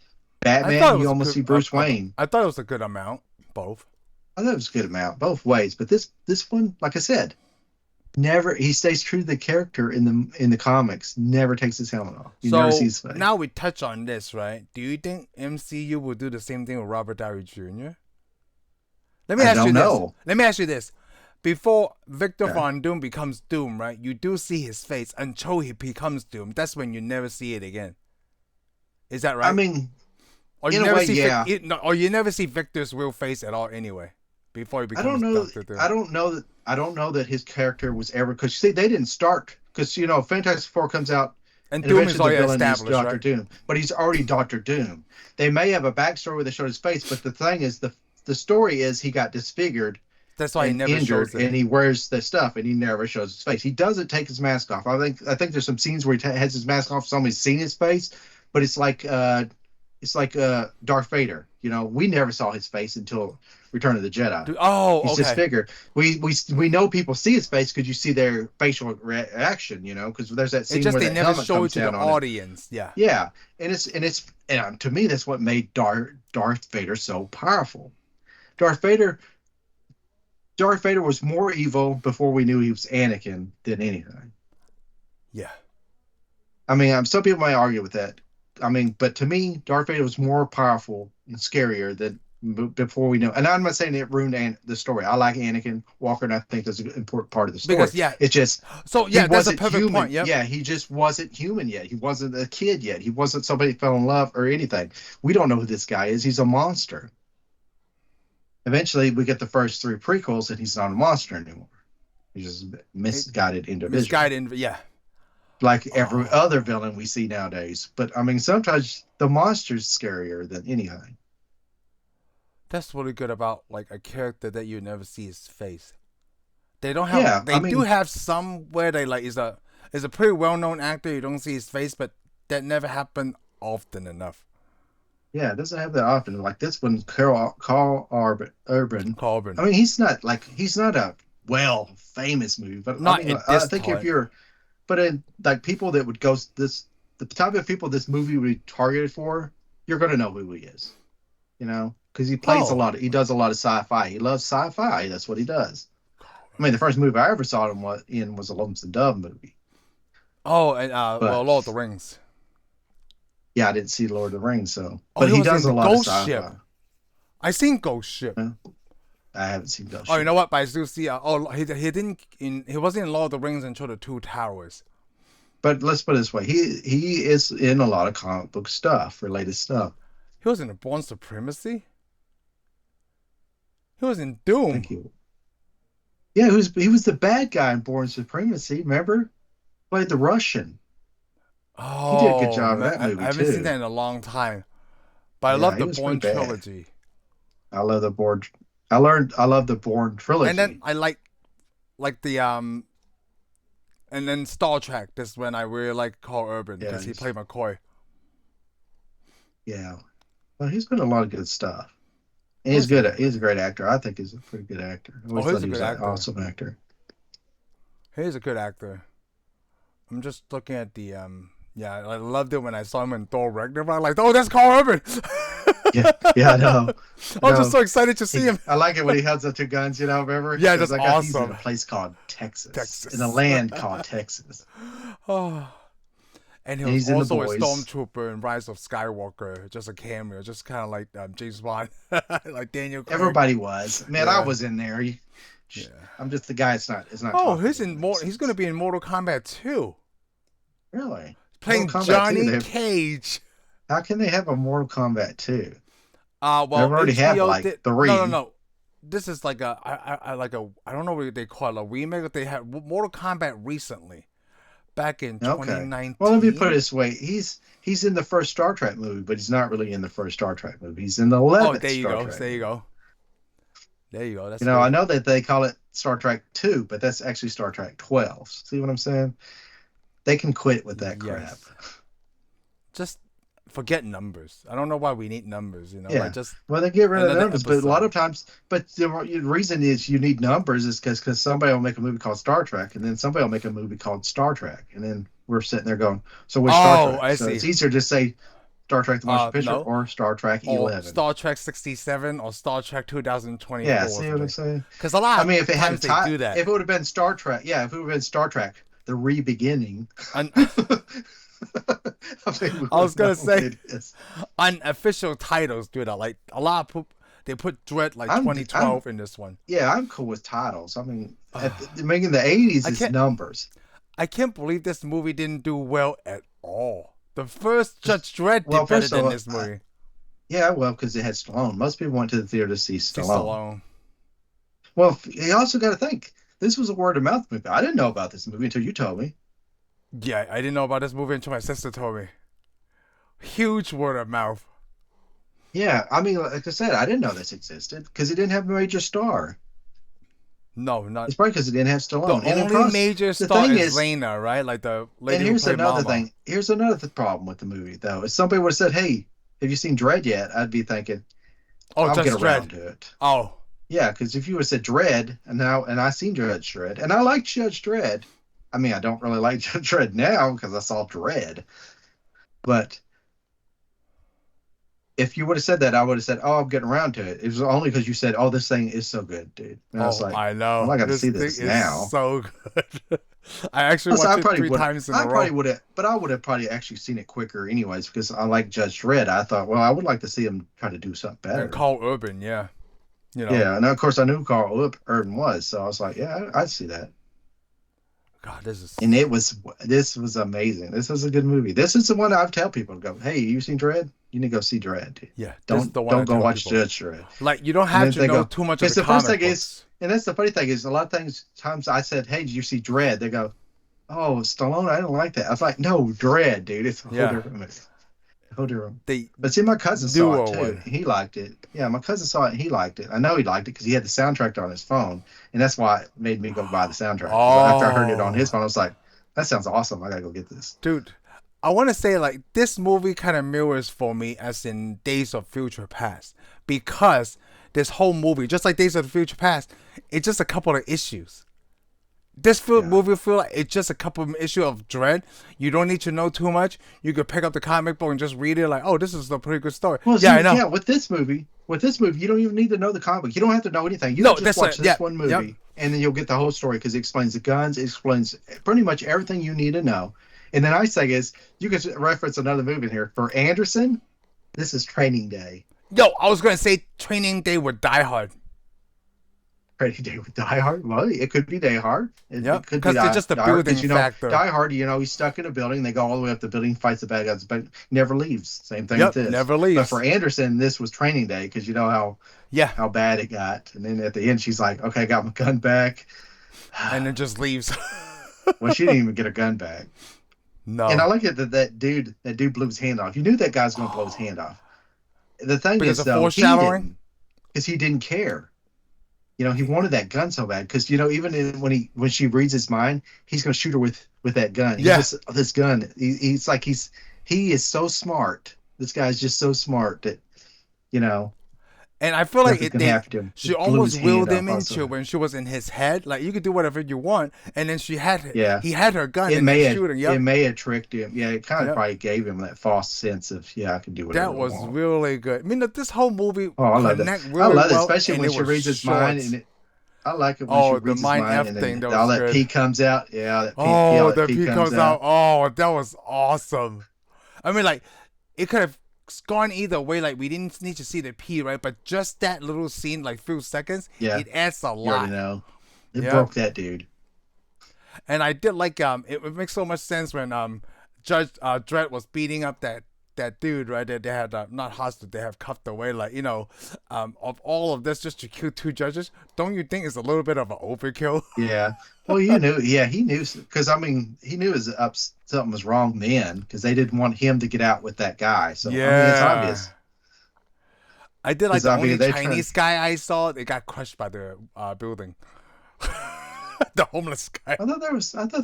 I thought Batman, it you was a almost good. see Bruce Wayne. I thought it was a good amount, both. I thought it was a good amount both ways, but this one, like I said, never he stays true to the character in the comics. Never takes his helmet off. You never see So his face. now we touch on this, right? Do you think MCU will do the same thing with Robert Downey Jr.? Let me I ask you don't this. know. Let me ask you this. Before Victor Yeah. Von Doom becomes Doom, right? You do see his face until he becomes Doom. That's when you never see it again. Is that I right? mean, Or you in a never way, see yeah. or you never see Victor's real face at all anyway before he I don't becomes know. Doctor Doom. I don't know that his character was ever because see they didn't start because Fantastic Four comes out And and Doom is eventually the already villain is established, Doctor right? Doom, but he's already Doctor Doom. They may have a backstory where they showed his face, but the thing is the story is he got disfigured That's why he and never injured, shows it. and he wears the stuff, and he never shows his face. He doesn't take his mask off. I think there's some scenes where he has his mask off. Somebody's seen his face, but it's like Darth Vader. We never saw his face until Return of the Jedi. Oh, He's okay. disfigured. We know people see his face because you see their facial reaction. Because there's that It's scene just where they the never helmet show it comes to the down on him. audience. Yeah. Yeah, and to me that's what made Darth Vader so powerful. Darth Vader Darth Vader was more evil before we knew he was Anakin than anything. Yeah. I mean, some people might argue with that. I mean, but to me, Darth Vader was more powerful and scarier than before we know. And I'm not saying it ruined the story. I like Anakin Walker, and I think that's an important part of the story. Because yeah. It's just So he yeah, that's a wasn't perfect human. point. Yep. Yeah, he just wasn't human yet. He wasn't a kid yet. He wasn't somebody who fell in love or anything. We don't know who this guy is. He's a monster. Eventually, we get the first three prequels, and he's not a monster anymore. He's just a misguided individual, Misguided. Yeah. like every other Oh, villain we see nowadays. But I mean, sometimes the monster's scarier than anything. that's really good about like a character that you never see his face. They don't have. Yeah, I They do mean, have some where they like is a pretty well known actor. You don't see his face, but that never happened often enough. yeah, it doesn't have that often. Like this one, Carl Urban. Corbin. I mean, he's not a well famous movie, but I Not mean, at I this think if time. you're, but in like people that would go this, the type of people this movie would be targeted for, you're gonna know who he is, because Oh. he does a lot of sci-fi. He loves sci-fi. That's what he does. I mean, the first movie I ever saw him was a Lonesome Dove movie, Oh, and but well, Lord of the Rings. yeah, I didn't see Lord of the Rings, so Oh, but he he was does in a lot of Ghost Ship. sci-fi. I seen Ghost Ship. Yeah, I haven't seen Ghost Oh, you Ship. know what? But I still see. He didn't. He wasn't in Lord of the Rings until the Two Towers. But let's put it this way: he is in a lot of comic book stuff, related stuff. He was in Born Supremacy. He was in I Doom. think yeah, he was the bad guy in Born Supremacy. Remember, played the Russian. He did a good Oh job in man, that I movie haven't seen too. that in a long time. But I Yeah, love he the was pretty Bourne bad. trilogy. I love the Born. I love the Born And then trilogy. I like the and then Star Trek. This is when I really like Carl Urban Yeah, because he played McCoy. yeah. Well, he's been in a lot of good stuff. And He he's was in. good. He's a great actor. I think he's a pretty good actor. I Oh, always he's thought a he good was an actor. awesome actor. He's a good actor. I'm just looking at the Yeah, I loved it when I saw him in Thor Ragnarok. Like, oh, that's Carl Urban. Yeah, yeah, I know. I I was just know. so excited to see him. I like it when he holds up two guns, remember? Yeah, Because that's I guess he's in awesome. a place called Texas, in a Texas. land called Texas. Oh, And he and was he's in the also a boys. stormtrooper in Rise of Skywalker, just a cameo, just kind of like James Bond, like Daniel Craig. Everybody was. Man, I Yeah, was in there. yeah. I'm just the guy. It's not Oh, talking he's to in him. Makes more. He's gonna sense. be in Mortal Kombat 2, Really? playing Mortal Kombat 2. Johnny Cage. How can they have a Mortal Kombat 2? They Well, already have HBO like did. No, no, three. no. This is like I don't know what they call it, a remake. But they had Mortal Kombat recently, back in Okay. Well, let me put it 2019. this way. He's in the first Star Trek movie, but he's not really in the first Star Trek movie. He's in the Oh, 11th there you Star go. Trek There you movie. go. There you go. That's I good. know that they call it Star Trek 2, but that's actually Star Trek 12. See what I'm saying? They can quit with that crap. Yes. Just forget numbers. I don't know why we need numbers. Like Yeah. just Well, they get rid of the another numbers, but a lot episode. of times, but the reason is you need numbers is because somebody will make a movie called Star Trek, and then somebody will make a movie called Star Trek, and then we're sitting there going, so which Star Oh, Trek? I So it's see. easier to say Star Trek: The Motion Picture No. or Star Trek Or 11. Star Trek 67 or Star Trek Yeah, 2024 or see what I'm something. saying? Because a I lot mean, of times they do that. if it would have been Star Trek, yeah, if it would have been Star Trek, the re-beginning, Un- I mean, we I would was have gonna known what say it is. unofficial titles do that. Like a lot of they put Dread like I'm 2012 in this one. yeah, I'm cool with titles. I mean, making the 80s I is can't numbers. I can't believe this movie didn't do well at all. The first Judge Dredd Well, did better first of than all, this movie. yeah, well, because it had Stallone. Most people went to the theater to see See Stallone. Stallone. Well, you also got to think this was a word of mouth movie. I didn't know about this movie until you told me. Yeah, I didn't know about this movie until my sister told me. Huge word of mouth. Yeah, I mean, like I said, I didn't know this existed because it didn't have a major star. No, not It's probably because it didn't have the Stallone. And only across major the star thing is is, Lena, right? Like the and lady who here's played another Mama. thing. Here's another problem with the movie, though. If somebody would have said, "Hey, have you seen Dread yet?" I'd be thinking, Oh, "I'll get Judge Dredd. around to it." Oh, Yeah, because if you would have said Dread, and I seen Judge Dredd, and I like Judge Dredd. I mean, I don't really like Judge Dredd now because I saw Dread, but if you would have said that, I would have said, "Oh, I'm getting around to it." It was only because you said, "Oh, this thing is so good, dude." And I was oh, like, I "Well, know. I got to This see thing this is now." so good. I actually Also, watched it 3 times in a I probably row. would have, but I would have probably actually seen it quicker, anyways, because I like Judge Dredd. I thought, well, I would like to see him try to do something And better. Carl Urban, yeah. You know, Yeah, and of course, I knew who Carl Urban was, so I was like, yeah, I'd see that. God, this And is this was amazing. This was a good movie. This is the one I tell people to go, hey, you seen Dredd? You need to go see Dredd, dude. yeah. This is the one I Don't go tell watch people. Judge Dredd. Like you don't And have then to they know go, too much of because the the first comic thing is, books. and that's the funny thing is, a lot of times I said, hey, did you see Dredd? They go, oh, Stallone, I didn't like that. I was like, no, Dredd, dude, it's a whole Yeah, different movie. A whole different. the But see, my cousin saw it newer too. one. He liked it. Yeah, my cousin saw it and he liked it. I know he liked it because he had the soundtrack on his phone, and that's why it made me go buy the soundtrack. Because after I heard it on his Oh, phone, I was like, that sounds awesome. I gotta go get this. dude. I want to say like this movie kind of mirrors for me as in Days of Future Past because this whole movie, just like Days of the Future Past, it's just a couple of issues. This Yeah. movie feel like it's just a couple of issue of Dread. You don't need to know too much. You could pick up the comic book and just read it. Like, oh, this is a pretty good story. Well, Yeah, see, I know. yeah, with this movie, you don't even need to know the comic. You don't have to know anything. You No, can just that's watch a yeah, this one yep. movie, and then you'll get the whole story because it explains the guns, it explains pretty much everything you need to know. And the nice thing is, you can reference another movie in here. For Anderson, this is Training Day. Yo, I was gonna say Training Day with Die Hard. Training Day with Die Hard. Well, it could be Die Hard. It Yep, could be because it's just a Die Hard building because factor. Die Hard. He's stuck in a building. They go all the way up the building, fights the bad guys, but never leaves. Same thing with Yep, this. never But for leaves. Anderson, this was Training Day because you know Yeah, how bad it got. And then at the end, she's like, "Okay, I got my gun back." and then just leaves. Well, she didn't even get her gun back. And I No, like it that dude blew his hand off. You knew that guy's going to blow his hand off. The thing because is, of though, he foreshadowing. didn't because he didn't care. He wanted that gun so bad because even when she reads his mind, he's going to shoot her with that gun. He's Yeah, just this gun. He is so smart. This guy's just so smart that you know and I feel like nothing's going to they happen to him. she He blew his almost hand willed off him also. into when she was in his head. Like you could do whatever you want, and then Yeah, he had her gun it and then may have shooting. it Yep, may have tricked him. Yeah, it kind of yep. probably gave him that false sense of I can do whatever That I was want. really good. I mean, this whole movie Oh, I love that. connect I really love it, well, especially and when it she was reads his mind short. and I like it when she Oh, the reads his mind mind F and thing, then that all was that good. pee comes out. Yeah, that pee. Yeah, all Oh, that the pee P comes comes out. out. Oh, that was awesome. I mean, like, it could have gone either way. Like, we didn't need to see the P, right? But just that little scene, like, few seconds, Yeah, it adds a you already lot. know. It Yep. broke that dude. And I did like it makes so much sense when Judge Dredd was beating up that dude, right? They had not hostage, they have cuffed away. Like, of all of this just to kill two judges, don't you think it's a little bit of an overkill? Yeah. Well, you knew. Yeah, he knew because I mean, he knew his something was wrong then because they didn't want him to get out with that guy. So I mean, it's Yeah. obvious I did like because the I mean only they trying. Chinese guy I saw. They got crushed by the building. The homeless guy. I thought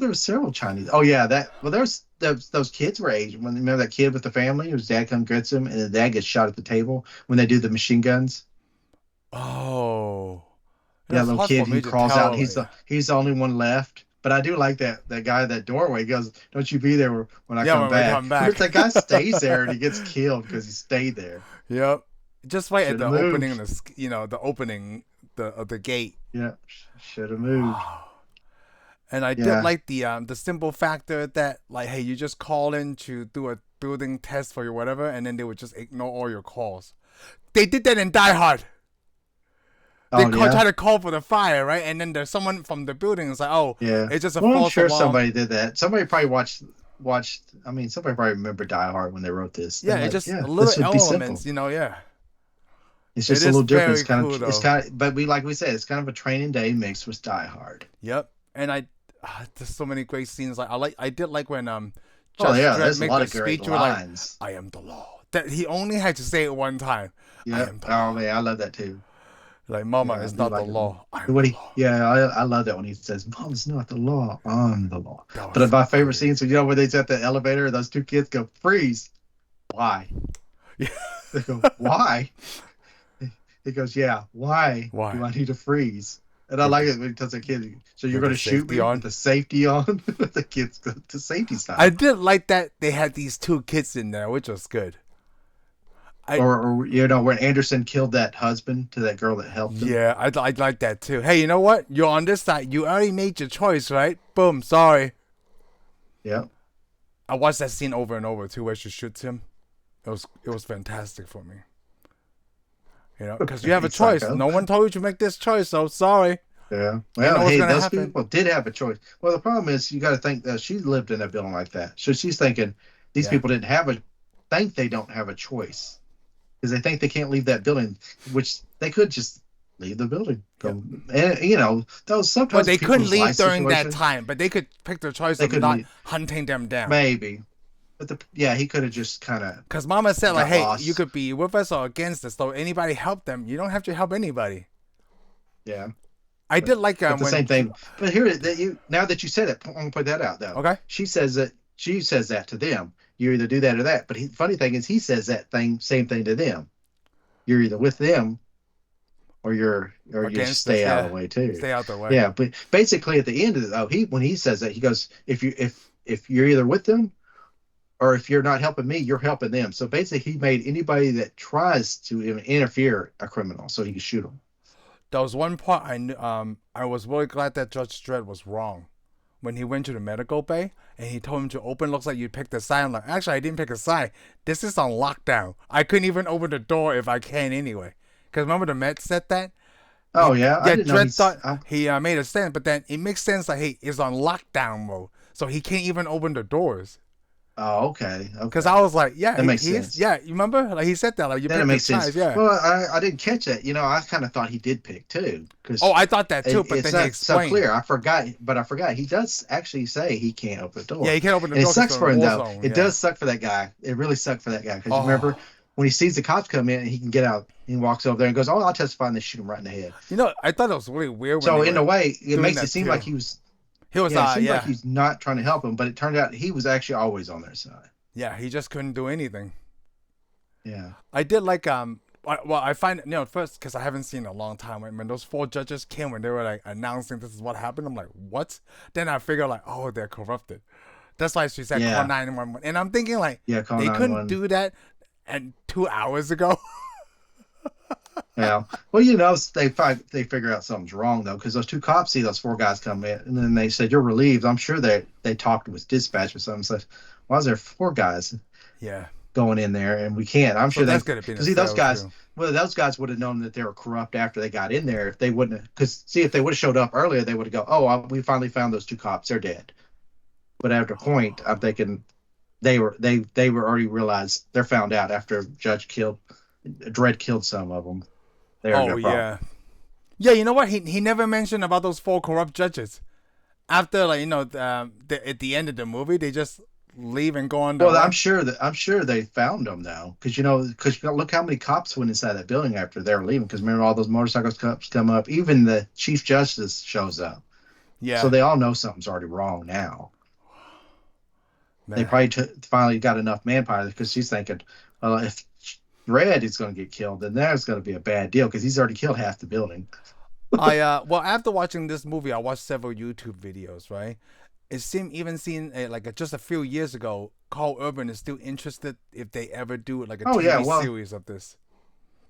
there was several Chinese. Oh yeah, that well, there's those kids were Asian. When remember that kid with the family, whose dad comes gets him, and the dad gets shot at the table when they do the machine guns. Oh, it Yeah, was little hard for kid, he me to crawls out. And tell. he's the only one left. But I do like that guy at that doorway. He goes, "Don't you be there when I Yeah, come when we back." come But back. that guy stays there and he gets killed because he stayed there. Yep. Just right at Should have the opening of moved. the opening of the gate. Yeah, should have moved. And I did Yeah. like the simple factor that, like, hey, you just call in to do a building test for your whatever, and then they would just ignore all your calls. They did that in Die Hard. They Oh yeah. try to call for the fire, right? And then there's someone from the building. It's like, oh, Yeah. it's just a Well, I'm false sure alarm. somebody did that. Somebody probably watched. I mean, somebody probably remembered Die Hard when they wrote this. They're Yeah, it's like, just yeah, little this would be elements, simple. yeah. It's It just a is little different. very cool though. But we like we said, it's kind of a training day mixed with Die Hard. Yep. And there's so many great scenes. I did like when Oh Judge yeah, Dredd there's a make lot the of great speech where like, lines. I am the law. That he only had to say it one time. I Yeah. am the Oh law. man, I love that too. Like, Mama Yeah, I is do not the like it. law. I am What the he, law. yeah, I love that when he says, "Mom is not the law, I'm the law." That But was my favorite great. scenes are where they's at the elevator, those two kids go freeze. Why? Yeah. They go, why? He goes, yeah, why Why? do I need to freeze? And I With like the, it when he tells the kid, so you're with going the to shoot safety me with on. the safety on? The kids go to safety I style. did like that they had these two kids in there, which was good. I Or when Anderson killed that husband to that girl that helped him. Yeah, I like that too. Hey, you know what? You're on this side. You already made your choice, right? Boom. Sorry. Yeah. I watched that scene over and over too, where she shoots him. It was fantastic for me. Because you have a He's choice. psycho. No one told you to make this choice, so sorry. Yeah. You know Well, what's hey, gonna those happen. people did have a choice. Well, the problem is you got to think that she lived in a building like that, so she's thinking these Yeah. people didn't think they don't have a choice because they think they can't leave that building, which they could just leave the building. Yep. And those Well, sometimes they couldn't people's leave life during that situation time, but they could pick their choice they of couldn't not leave. hunting them down. Maybe, but he could have just kind of Because Mama said, like, got hey, you lost. could be with us or against us. So anybody help them. You don't have to help anybody. Yeah. I did like But the when. same thing. But here that you now that you said it, I'm gonna put that out though. Okay. She says that to them. You either do that or that. But funny thing is, he says that same thing to them. You're either with them, or you just Against us, stay out yeah. of the way too. Stay out the way. Yeah, but basically at the end of it, though, when he says that, he goes, if you're either with them, or if you're not helping me, you're helping them. So basically, he made anybody that tries to interfere a criminal, so he could shoot them. There was one part I was really glad that Judge Dredd was wrong. When he went to the medical bay and he told him to open, looks like you picked a side. I'm like, actually, I didn't pick a side. This is on lockdown. I couldn't even open the door if I can anyway. Because remember the med said that? Oh yeah, I didn't know Dredd thought I, he made a sense, but then it makes sense that hey, it's on lockdown mode. So he can't even open the doors. Oh, okay. Because I was like, yeah, That makes he's sense. yeah. You remember? Like he said that, like you That picked makes the sense. size, yeah. Well, I didn't catch that. I kind of thought he did pick too. Oh, I thought that too, but it's then he not so explained. clear. I forgot. He does actually say he can't open the door. Yeah, he can't open the And it door. 'cause sucks it's for a him war though. zone, It yeah. does suck for that guy. It really sucked for that guy because Oh. you remember when he sees the cops come in and he can get out. He walks over there and goes, "Oh, I'll testify," and they shoot him right in the head. I thought it was really weird. When So they in were a way, it doing makes that it seem too. like he was. He was Yeah, it seems yeah. like he's not trying to help him, but it turned out he was actually always on their side. Yeah, he just couldn't do anything. Yeah. I did like I find first because I haven't seen it in a long time when those four judges came when they were like announcing this is what happened. I'm like, what? Then I figure like, oh, they're corrupted. That's why she said Yeah. call 911, and I'm thinking like, Yeah, call they couldn't 911. do that and 2 hours ago. Yeah. Well, they figure out something's wrong though, because those two cops see those four guys come in, and then they said, "You're relieved." I'm sure they talked with dispatch or something. Said, "Why is there four guys Yeah. going in there and we can't?" I'm So sure they, that's gonna be a because see those fail guys. too. Well, those guys would have known that they were corrupt after they got in there. If they wouldn't, because see, if they would have showed up earlier, they would have go, "Oh, we finally found those two cops. They're dead." But after a point, I'm thinking they were already realized they're found out after Dredd killed some of them. They are Oh no problem. yeah. Yeah, you know what? He never mentioned about those four corrupt judges. After at the end of the movie, they just leave and go on their Well, way. I'm sure they found them now, because look how many cops went inside that building after they were leaving. Because remember, all those motorcycle cops come up. Even the chief justice shows up, so Yeah, they all know something's already wrong now. They man. probably finally got enough manpower because she's thinking, well, if Red is going to get killed, then there's going to be a bad deal because he's already killed half the building. Well, after watching this movie, I watched several YouTube videos. Right, it seemed even seen just a few years ago, Carl Urban is still interested if they ever do like a Oh yeah, TV well, series of this.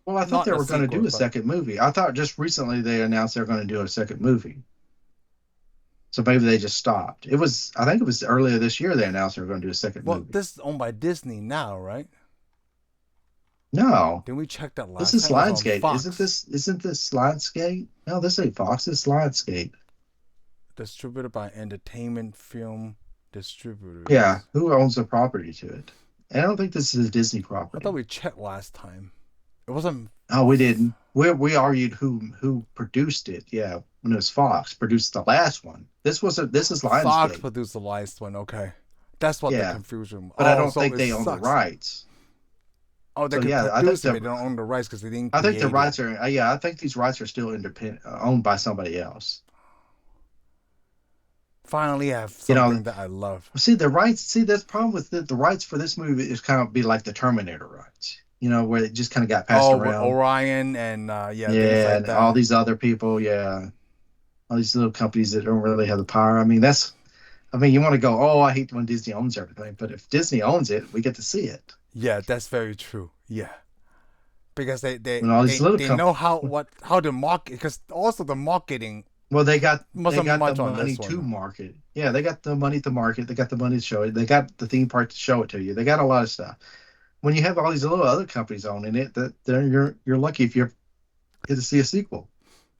I thought Not they the were going to do sequels, a but second movie. I thought just recently they announced they're going to do a second movie. So maybe they just stopped. I think it was earlier this year they announced they were going to do a second well, movie. this is owned by Disney now, right? No, Didn't we check that this last is time? It was on Lionsgate. Fox, Isn't this Lionsgate? No, this ain't Fox. This is Lionsgate. distributed by Entertainment Film Yeah, Distributors. who owns the property to it? I don't think this is a Disney I thought property. we checked last time. It wasn't. Oh, we didn't. We argued who produced it. Yeah, when it was Fox produced the last one. This is Fox Lionsgate. produced the last one. Okay, that's what the Yeah, confusion. but I Oh, don't so think it they own the sucks. rights. Oh, they So could yeah, produce it, but they don't own the rights because they didn't I think the create it. rights are yeah, I think these rights are still independent, owned by somebody else. Finally, I have You know, something that I love. see the rights. See, that's the problem with the rights for this movie is kind of be like the Terminator rights. Where it just kind of got passed Oh, with around. Orion and yeah, things Yeah, like and all that. these other people. Yeah, all these little companies that don't really have the power. I mean, that's. I mean, you want to go, oh, I hate when Disney owns everything, but if Disney owns it, we get to see it. Yeah, that's very true. Yeah, because When all these little they companies, know how to market. Because also the marketing well, they wasn't got the much on money this to one. market. Yeah, they got the money to market. They got the money to show it. They got the theme park to show it to you. They got a lot of stuff. When you have all these little other companies owning it, that then you're lucky if you get to see a sequel,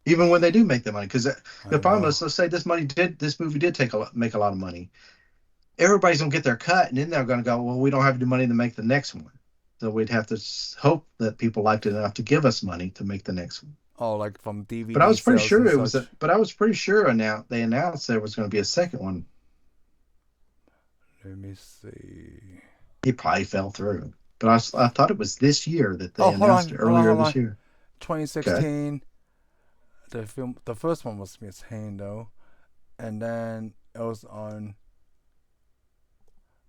even when they do make the money. Because I the problem know. is, let's say this movie did make a lot of money. Everybody's gonna get their cut, and then they're gonna go, well, we don't have the money to make the next one. So we'd have to hope that people liked it enough to give us money to make the next one. Oh, like from But I DVD was pretty sales sure and it was such. but I was pretty sure they announced there was going to be a second one. Let me see. It probably fell through. But I thought it was this year that Oh, they announced it earlier hold this on. year. Okay. 2016. The first one was Miss Hain though, and then it was on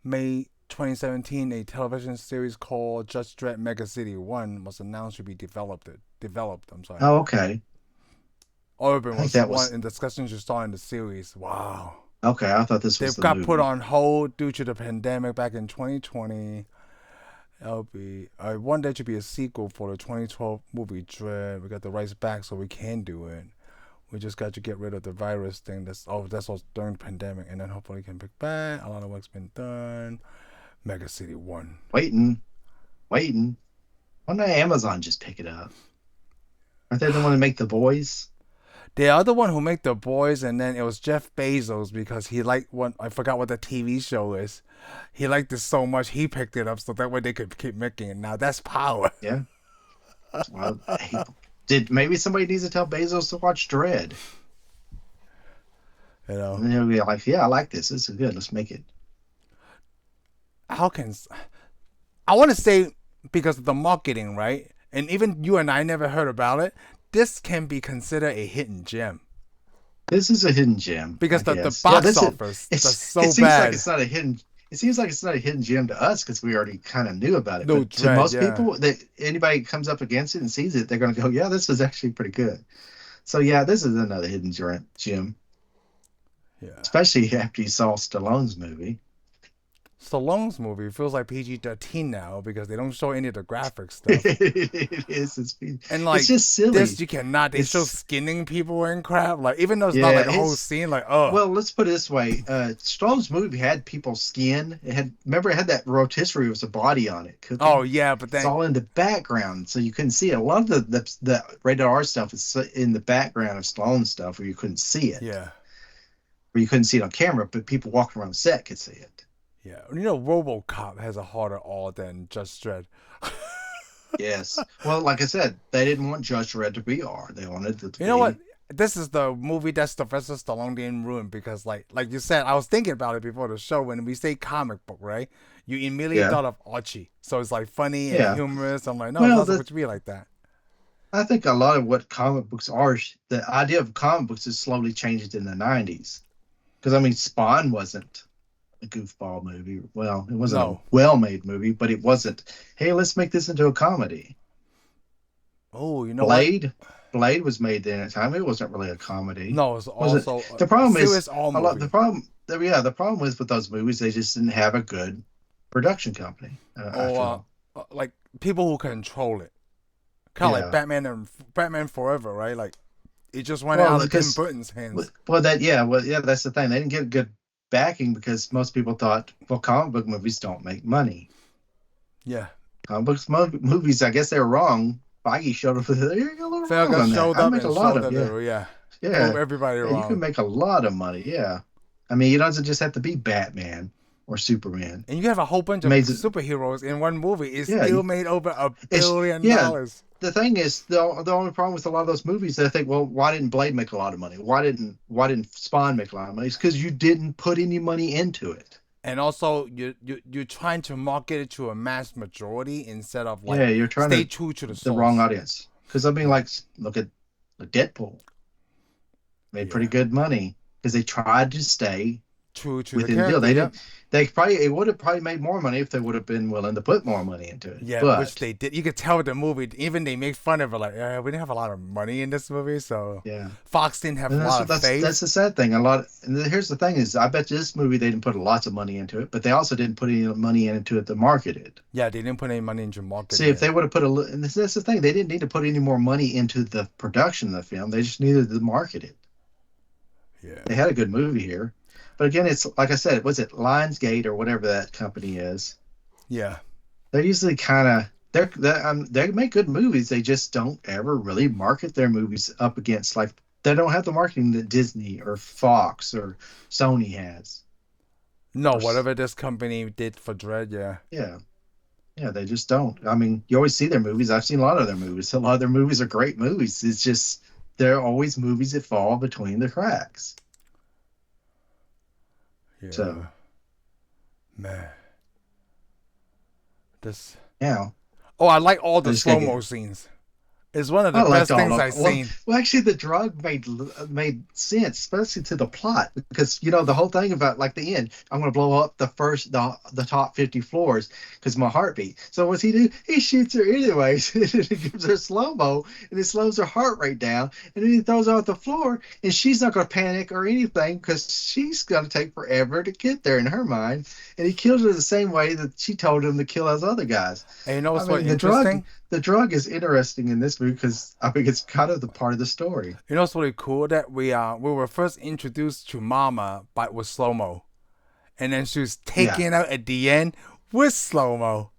May 2017. A television series called Judge Dredd Mega City One was announced to be developed. Developed. I'm sorry. Oh, okay. Urban I think was that one was in discussions to star in the series. Wow. okay. I thought this was They've the got put movie. on hold due to the pandemic back in 2020. I want there to be a sequel for the 2012 movie Dread. We got the rights back, so we can do it. We just got to get rid of the virus thing. That's all during the pandemic, and then hopefully can pick back. A lot of work's been done. Mega City One. Waiting, waiting. Why not Amazon just pick it up? Aren't they the one to make the boys? The other one who made the boys, and then it was Jeff Bezos because he liked what I forgot what the TV show is. He liked it so much he picked it up so that way they could keep making it. Now that's power. Yeah. Well, did maybe somebody needs to tell Bezos to watch Dread? You know And then he'll be like, yeah, I like this. This is good. Let's make it. how can I want to say because of the marketing, right? And even you and I never heard about it. This can be considered a hidden gem This is a hidden gem, I because the guess. Yeah, box this is. office does It so seems like bad. it's not a hidden. It seems like it's not a hidden gem to us because we already kind of knew about it. No But to dread, most yeah, people, that anybody comes up against it and sees it, they're going to go, "Yeah, this is actually pretty good." So yeah, this is another hidden gem, yeah. especially after you saw Stallone's movie. Stallone's movie feels like PG-13 now because they don't show any of the graphic stuff. It is. And It's like just this, silly. you cannot. They show It's skinning people and crap. Like even though it's not yeah. like a whole It's scene. Like oh, well. Let's put it this way. Stallone's movie had people's skin. It had. Remember, it had that rotisserie with a body on it oh cooking. yeah, but It's then all in the background, so you couldn't see it. A lot of the rated R stuff is in the background of Stallone stuff, where you couldn't see it, yeah, where you couldn't see it on camera, but people walking around the set could see it. yeah. You know, RoboCop has a harder R than Just Dredd. Yes. Well, like I said, they didn't want Judge Dredd to be R. They wanted it to You know what? be. This is the movie that Sylvester Stallone didn't ruin because, like you said, I was thinking about it before the show. When we say comic book, right? You immediately Yeah. thought of Archie, so it's like funny and Yeah. humorous. I'm like, no, it's Well, not supposed to be like that. I think a lot of what comic books are, the idea of comic books has slowly changed in the '90s. Because I mean, Spawn wasn't a goofball movie. Well, it wasn't a No. well-made movie, but it wasn't. Hey, let's make this into a comedy. Oh, you know what? Blade, Blade was made then at the time. It wasn't really a comedy, No, it's was it? also The a problem is serious all a lot. The movie. problem, yeah, the problem is with those movies, they just didn't have a good production company. I Or feel, like people who control it, kind of like yeah. Batman and Batman Forever, right? Like it just went Well, out of Tim because Burton's hands. well, yeah, that's the thing. They didn't get good backing because most people thought, well, comic book movies don't make money. Yeah, Comic books movies, I guess they were wrong. Feige showed up with it. You're a little wrong Felga on that. showed I up make a and lot showed of that they yeah, were prove yeah, everybody yeah. You can wrong. make a lot of money. Yeah, I mean, it doesn't just have to be Batman or Superman. And you have a whole bunch of Amazing. superheroes in one movie. It Yeah, still made over it's $1 billion. yeah. The thing is, the only problem with a lot of those movies, they think, well, why didn't Blade make a lot of money? Why didn't Spawn make a lot of money? It's because you didn't put any money into it. And also, you're trying to market it to a mass majority instead of like Yeah, you're trying stay to true to the the wrong source. audience. Because I mean, Yeah, like, look at Deadpool. Made pretty yeah. good money because they tried to stay True to the within the deal. character. They Yep. didn't. They probably it would have probably made more money if they would have been willing to put more money into it. Yeah, which But they did. You could tell with the movie. Even they make fun of it, like, we didn't have a lot of money in this movie, so yeah, Fox didn't have and a that's lot what of that's faith. the sad thing. A lot. And here's the thing: is I bet you this movie they didn't put lots of money into it, but they also didn't put any money into it to market it. Yeah, they didn't put any money into See, marketing if it. they would have put and that's the thing, they didn't need to put any more money into the production of the film. They just needed to market it. Yeah, They had a good movie here. But again, it's like I said, was it Lionsgate or whatever that company is? yeah. They're usually kind of they make good movies. They just don't ever really market their movies up against like they don't have the marketing that Disney or Fox or Sony has. No, Or whatever this company did for Dread, yeah. yeah, yeah, they just don't. I mean, you always see their movies. I've seen a lot of their movies. A lot of their movies are great movies. It's just they're always movies that fall between the cracks. So Yeah, man. This. yeah, Oh, I like all I the just gotta slow get mo scenes. It's one of I the liked best all things of I've well, seen. well. Actually, the drug made sense, especially to the plot, because the whole thing about like the end. I'm going to blow up the top 50 floors because my heartbeat. So what's he do? He shoots her anyways, and he gives her slow mo, and it slows her heart rate down, and then he throws her off the floor, and she's not going to panic or anything because she's going to take forever to get there in her mind, and he kills her the same way that she told him to kill those other guys. And you know I what's what mean, interesting? the drug is interesting in this movie because I think it's kind of the part of the story. You know what's really cool that we were first introduced to Mama by with slow mo, and then she was Yeah, taken out at the end with slow mo.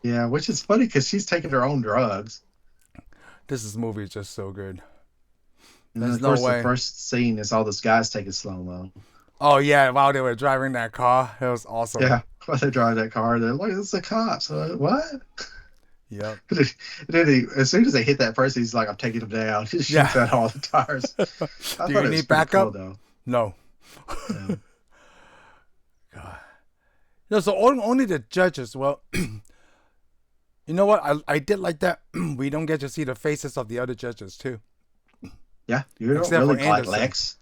yeah, which is funny because she's taking her own drugs, Movie is just so good. and then There's of no course the way. first scene is all those guys taking slow mo. Oh yeah, while they were driving that car, it was awesome. Yeah, while they drive that car, they're like, "It's the cops." What? Yep. And then as soon as they hit that person, he's like, "I'm taking him down." He shoots Yeah. out all the tires. I Do thought you it was need pretty cool backup? though. No. Yeah, God. No, so only the judges. Well, you know what? I did like that. We don't get to see the faces of the other judges too, yeah, you don't except for really like Anderson. Lex.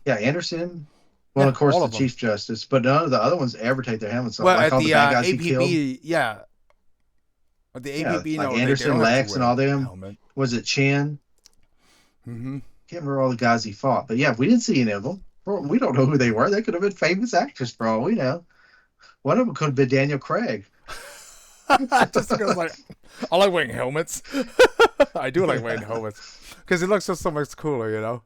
Yeah, Anderson. Well, Yeah, of course, all the of them. Chief Justice, but none of the other ones ever take their helmets off. Well, Like at all the the bad guys he killed. APB, yeah, at the Yeah, APB, like no, they Anderson, don't have to Lex, and wear all them. helmet. Was it Chin? Mm-hmm. Can't remember all the guys he fought, but yeah, we didn't see any of them. We don't know who they were. They could have been famous actors for all we know. One of them could have been Daniel Craig. Just because like I like wearing helmets. I do like wearing helmets because it looks just so much cooler, you know.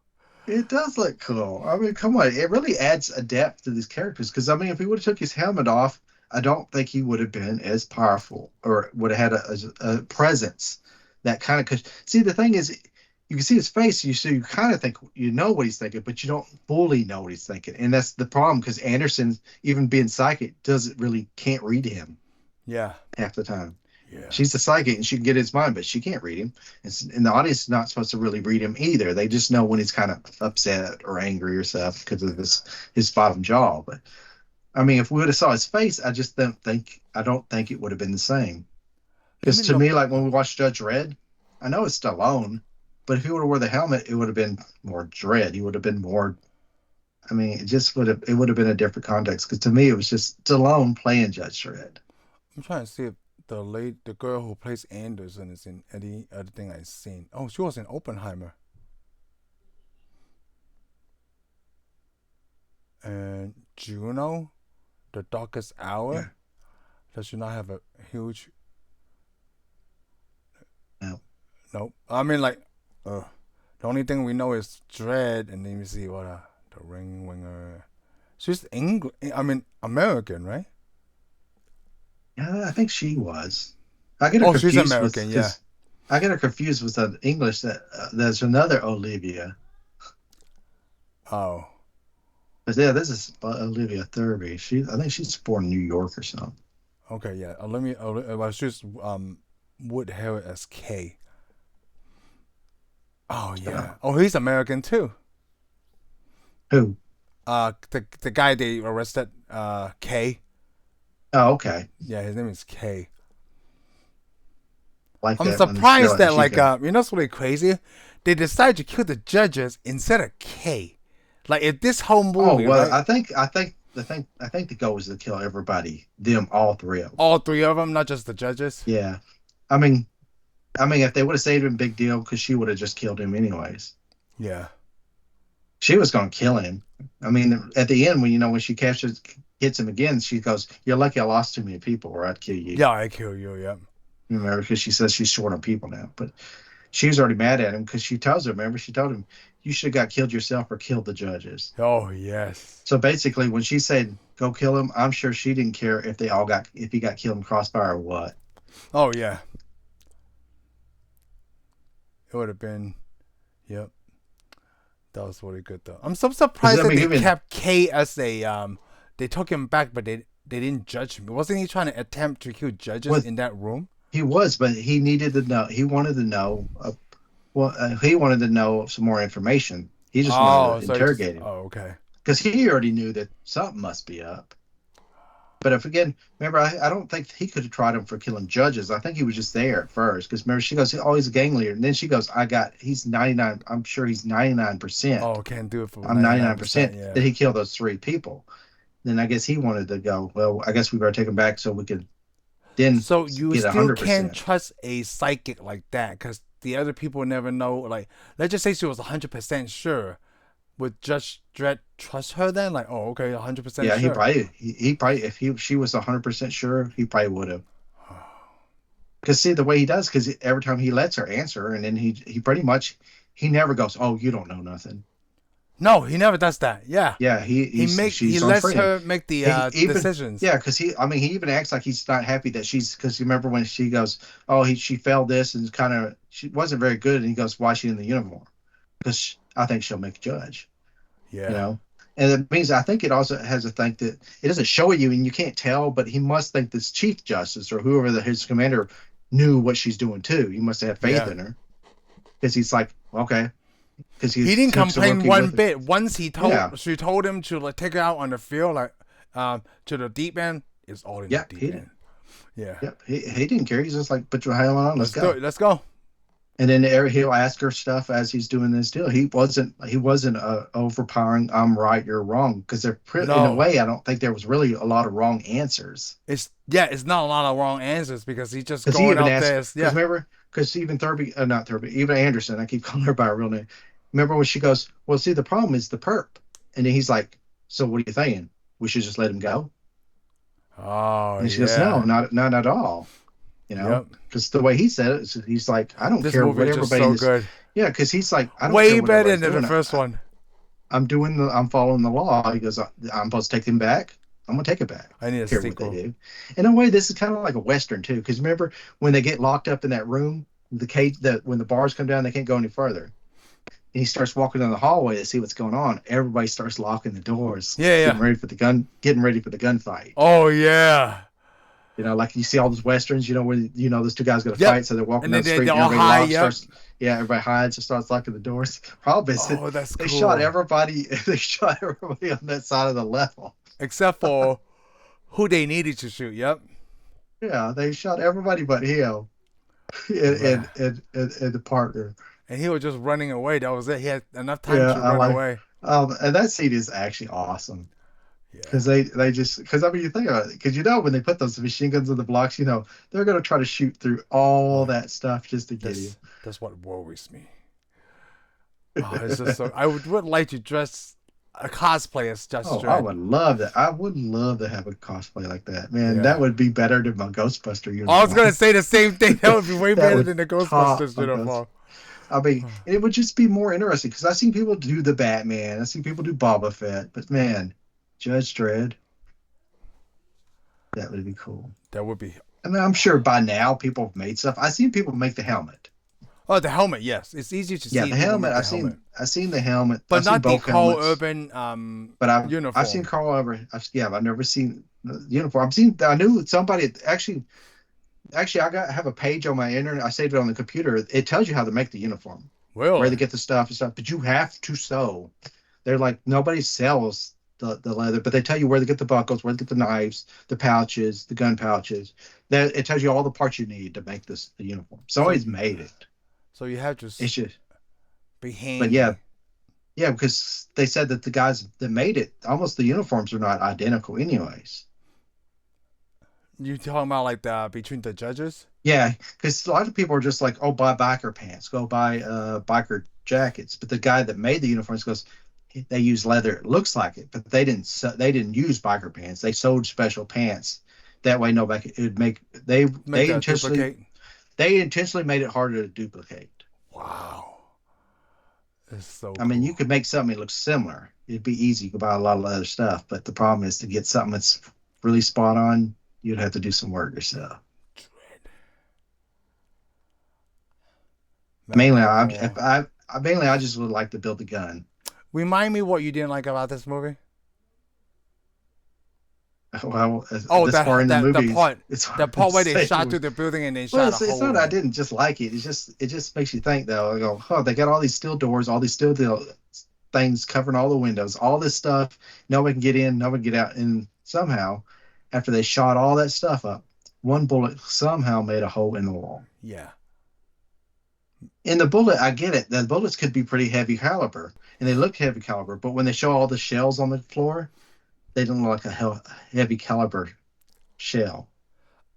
It does look cool. I mean, come on, it really adds a depth to these characters. Because I mean, if he would have took his helmet off, I don't think he would have been as powerful or would have had a presence that kind of. Cause see, the thing is, you can see his face, you kind of think you know what he's thinking, but you don't fully know what he's thinking, and that's the problem. Because Anderson, even being psychic, doesn't really can't read him Yeah, half the time. yeah. She's the psychic and she can get his mind, but she can't read him. And the audience is not supposed to really read him either. They just know when he's kind of upset or angry or stuff because of his bottom jaw. But I mean, if we would have saw his face, I don't think it would have been the same. Let Because me to look. me, like when we watched Judge Dredd, I know it's Stallone, but if he would have wore the helmet, it would have been more Dredd. He would have been more. I mean, it would have been a different context. Because to me, it was just Stallone playing Judge Dredd. I'm trying to see if the girl who plays Anderson is in any other thing I've seen. Oh, she was in Oppenheimer. And Juno, The Darkest Yeah. Hour. Does she not have a huge? No. Nope. I mean, like, the only thing we know is Dread, and then you see what the Ring Winger. She's English. I mean, American, right? Yeah, I think she was. I get her Oh, she's confused with American. Yeah. because I get her confused with the English that there's another Olivia. Oh. But yeah, this is Olivia Thirlby. I think she's born in New York or something. Okay. Yeah. Let me. Well, she's Wood Harris as K. Oh So, yeah. Oh, he's American too. who? The guy they arrested. K. Oh, okay. Yeah, his name is K. Like I'm that when they're surprised letting that she's like go. you know what's really crazy? They decided to kill the judges instead of K. Like if this whole Oh movie, well, right? I think the goal was to kill everybody, them all three of them. All three of them, not just the judges. Yeah. I mean, if they would have saved him, big deal, because she would have just killed him anyways. Yeah. She was going to kill him. I mean, at the end, when she hits him again, she goes, "You're lucky I lost too many people, or I'd kill you." Yeah, I kill you. Yeah. Remember, because she says she's short on people now, but she was already mad at him because she tells her. Remember, she told him, "You should have got killed yourself or killed the judges." Oh yes. So basically, when she said, "Go kill him," I'm sure she didn't care if he got killed in crossfire or what. Oh yeah. It would have been. Yep. That was really good though. I'm so Because surprised I that mean, they even kept K as a They took him back, but they didn't judge him. Wasn't he trying to attempt to kill judges with in that room? he was, but he needed to know. He wanted to know. He wanted to know some more information. He just wanted Oh, to so he just. interrogate him Oh, okay. because he already knew that something must be up. But if again, remember, I don't think he could have tried him for killing judges. I think he was just there at first. Because remember, she goes, "Oh, he's a gang leader," and then she goes, he's 99. I'm sure he's 99%. Oh, can't do it for I'm 99%. 99% that Yeah. he killed those three people. Then I guess he wanted to go. Well, I guess we better take him back so we could then So you get still can't 100%. trust a psychic like that because the other people never know. Like, let's just say she was 100% sure. Would Judge Dredd trust her then? Like, oh, okay, 100% Yeah, sure. he probably if she was 100% sure, he probably would have. Because see the way he does, because every time he lets her answer, and then he pretty much he never goes, "Oh, you don't know nothing." No, he never does that. Yeah, Yeah, he she's on lets freedom. her make the He even decisions. yeah, because he even acts like he's not happy that she's because you remember when she goes, "Oh, she failed this and kind of she wasn't very good," and he goes, "Why is she in the uniform?" Because I think she'll make a judge. you Yeah, know. And it means I think it also has a thing that it doesn't show you and you can't tell, but he must think this chief justice or whoever his commander knew what she's doing too. He must have had faith yeah. in her because he's like, okay, because he He didn't took the complain rookie one with him. bit. Once Yeah, she told him to like take her out on the field, like to the deep end. It's all in the yeah, deep end. Yeah. he didn't care. He's just like, put your helmet on, let's Let's do go. it. Let's go. And then he'll ask her stuff as he's doing this deal. He wasn't overpowering. I'm right, you're wrong. Because in a No, way, I don't think there was really a lot of wrong answers. it's not a lot of wrong answers because he's just Because he going even out asked, there. because Yeah. remember, because even Thurby, not Thurby, even Anderson, I keep calling her by her real name. Remember when she goes, well, see, the problem is the perp. And then he's like, so what are you saying? We should just let him go? Oh And she goes, no, yeah. not at all. Yep. Because the way he said it, he's like, I don't This care movie what is just everybody in so this, good. yeah, because he's like, I don't care Way what better everybody's than the doing. first one. I'm following the law. He goes, I'm supposed to take him back. I'm gonna take it back. I need a Care what they sequel. do. In a way, this is kind of like a western too. Because remember when they get locked up in that room, the cage that when the bars come down, they can't go any further. And he starts walking down the hallway to see what's going on. Everybody starts locking the doors, Yeah, getting yeah. ready for the gunfight. Oh yeah. Like you see all those westerns, where those two guys got to Yep. fight, so they're walking And down then the they street and all everybody hide. locks, Yep. starts, yeah, everybody hides and starts locking the doors. Problem is that Oh, that's they shot cool. everybody. They shot everybody on that side of the level. Except for who they needed to shoot. Yep. Yeah, they shot everybody but him and Man. the partner. And he was just running away. That was it. He had enough time Yeah, to I run like. away. And that scene is actually awesome Yeah. because they just because I mean you think about it because when they put those machine guns in the blocks, they're gonna try to shoot through all Oh, that stuff just to get him. that's what worries me. Oh, it's just so. I would like to dress a cosplay as Just Oh, I Dredd. would love that. I would love to have a cosplay like that, man. That Yeah. would be better than my Ghostbuster I was gonna uniform. say the same thing. That would be way That better would than the top Ghostbusters my Ghost. uniform. I mean, it would just be more interesting because I've seen people do the Batman. I've seen people do Boba Fett, but man, Judge Dredd, that would be cool. That would be. I mean, I'm sure by now people have made stuff. I've seen people make the helmet. Oh, the helmet. Yes, it's easy to Yeah, see the people helmet. make the helmet, I've seen the helmet. but I've seen not the both Carl helmets. Urban But I've seen uniform. Carl Over. I've never seen the uniform. I knew somebody actually I have a page on my internet. I saved it on the computer. It tells you how to make the uniform, where to Really? get the stuff and stuff. But you have to sew. They're like nobody sells the leather, but they tell you where to get the buckles, where to get the knives, the pouches, the gun pouches. That it tells you all the parts you need to make the uniform. So, Somebody's made it. so you have to It's just, be but yeah, handy. yeah, because they said that the guys that made it, almost the uniforms are not identical, anyways. You talking about like the between the judges? Yeah, because a lot of people are just like, oh, buy biker pants, go buy biker jackets. But the guy that made the uniforms goes, they use leather. It looks like it, but they didn't use biker pants. They sewed special pants. That way, nobody it would make Make a duplicate. they intentionally made it harder to duplicate. Wow, it's so I mean, you cool. could make something that looks similar. It'd be easy. You could buy a lot of other stuff, but the problem is to get something that's really spot on, you'd have to do some work yourself. Dread. Mainly, Magnificent. I just would like to build a gun. Remind me what you didn't like about this movie. Well, Oh, this far in the the movies, part, it's the hard to part where they say. shot through the building and they Well, shot a it's hole not. in I it. didn't just like it. It just makes you think though. I go, oh, they got all these steel doors, all these steel things covering all the windows, all this stuff. Nobody can get in, nobody can get out, and somehow, after they shot all that stuff up, one bullet somehow made a hole in the wall. Yeah. In the bullet, I get it. The bullets could be pretty heavy caliber, and they look heavy caliber, but when they show all the shells on the floor, they don't look like a heavy caliber shell.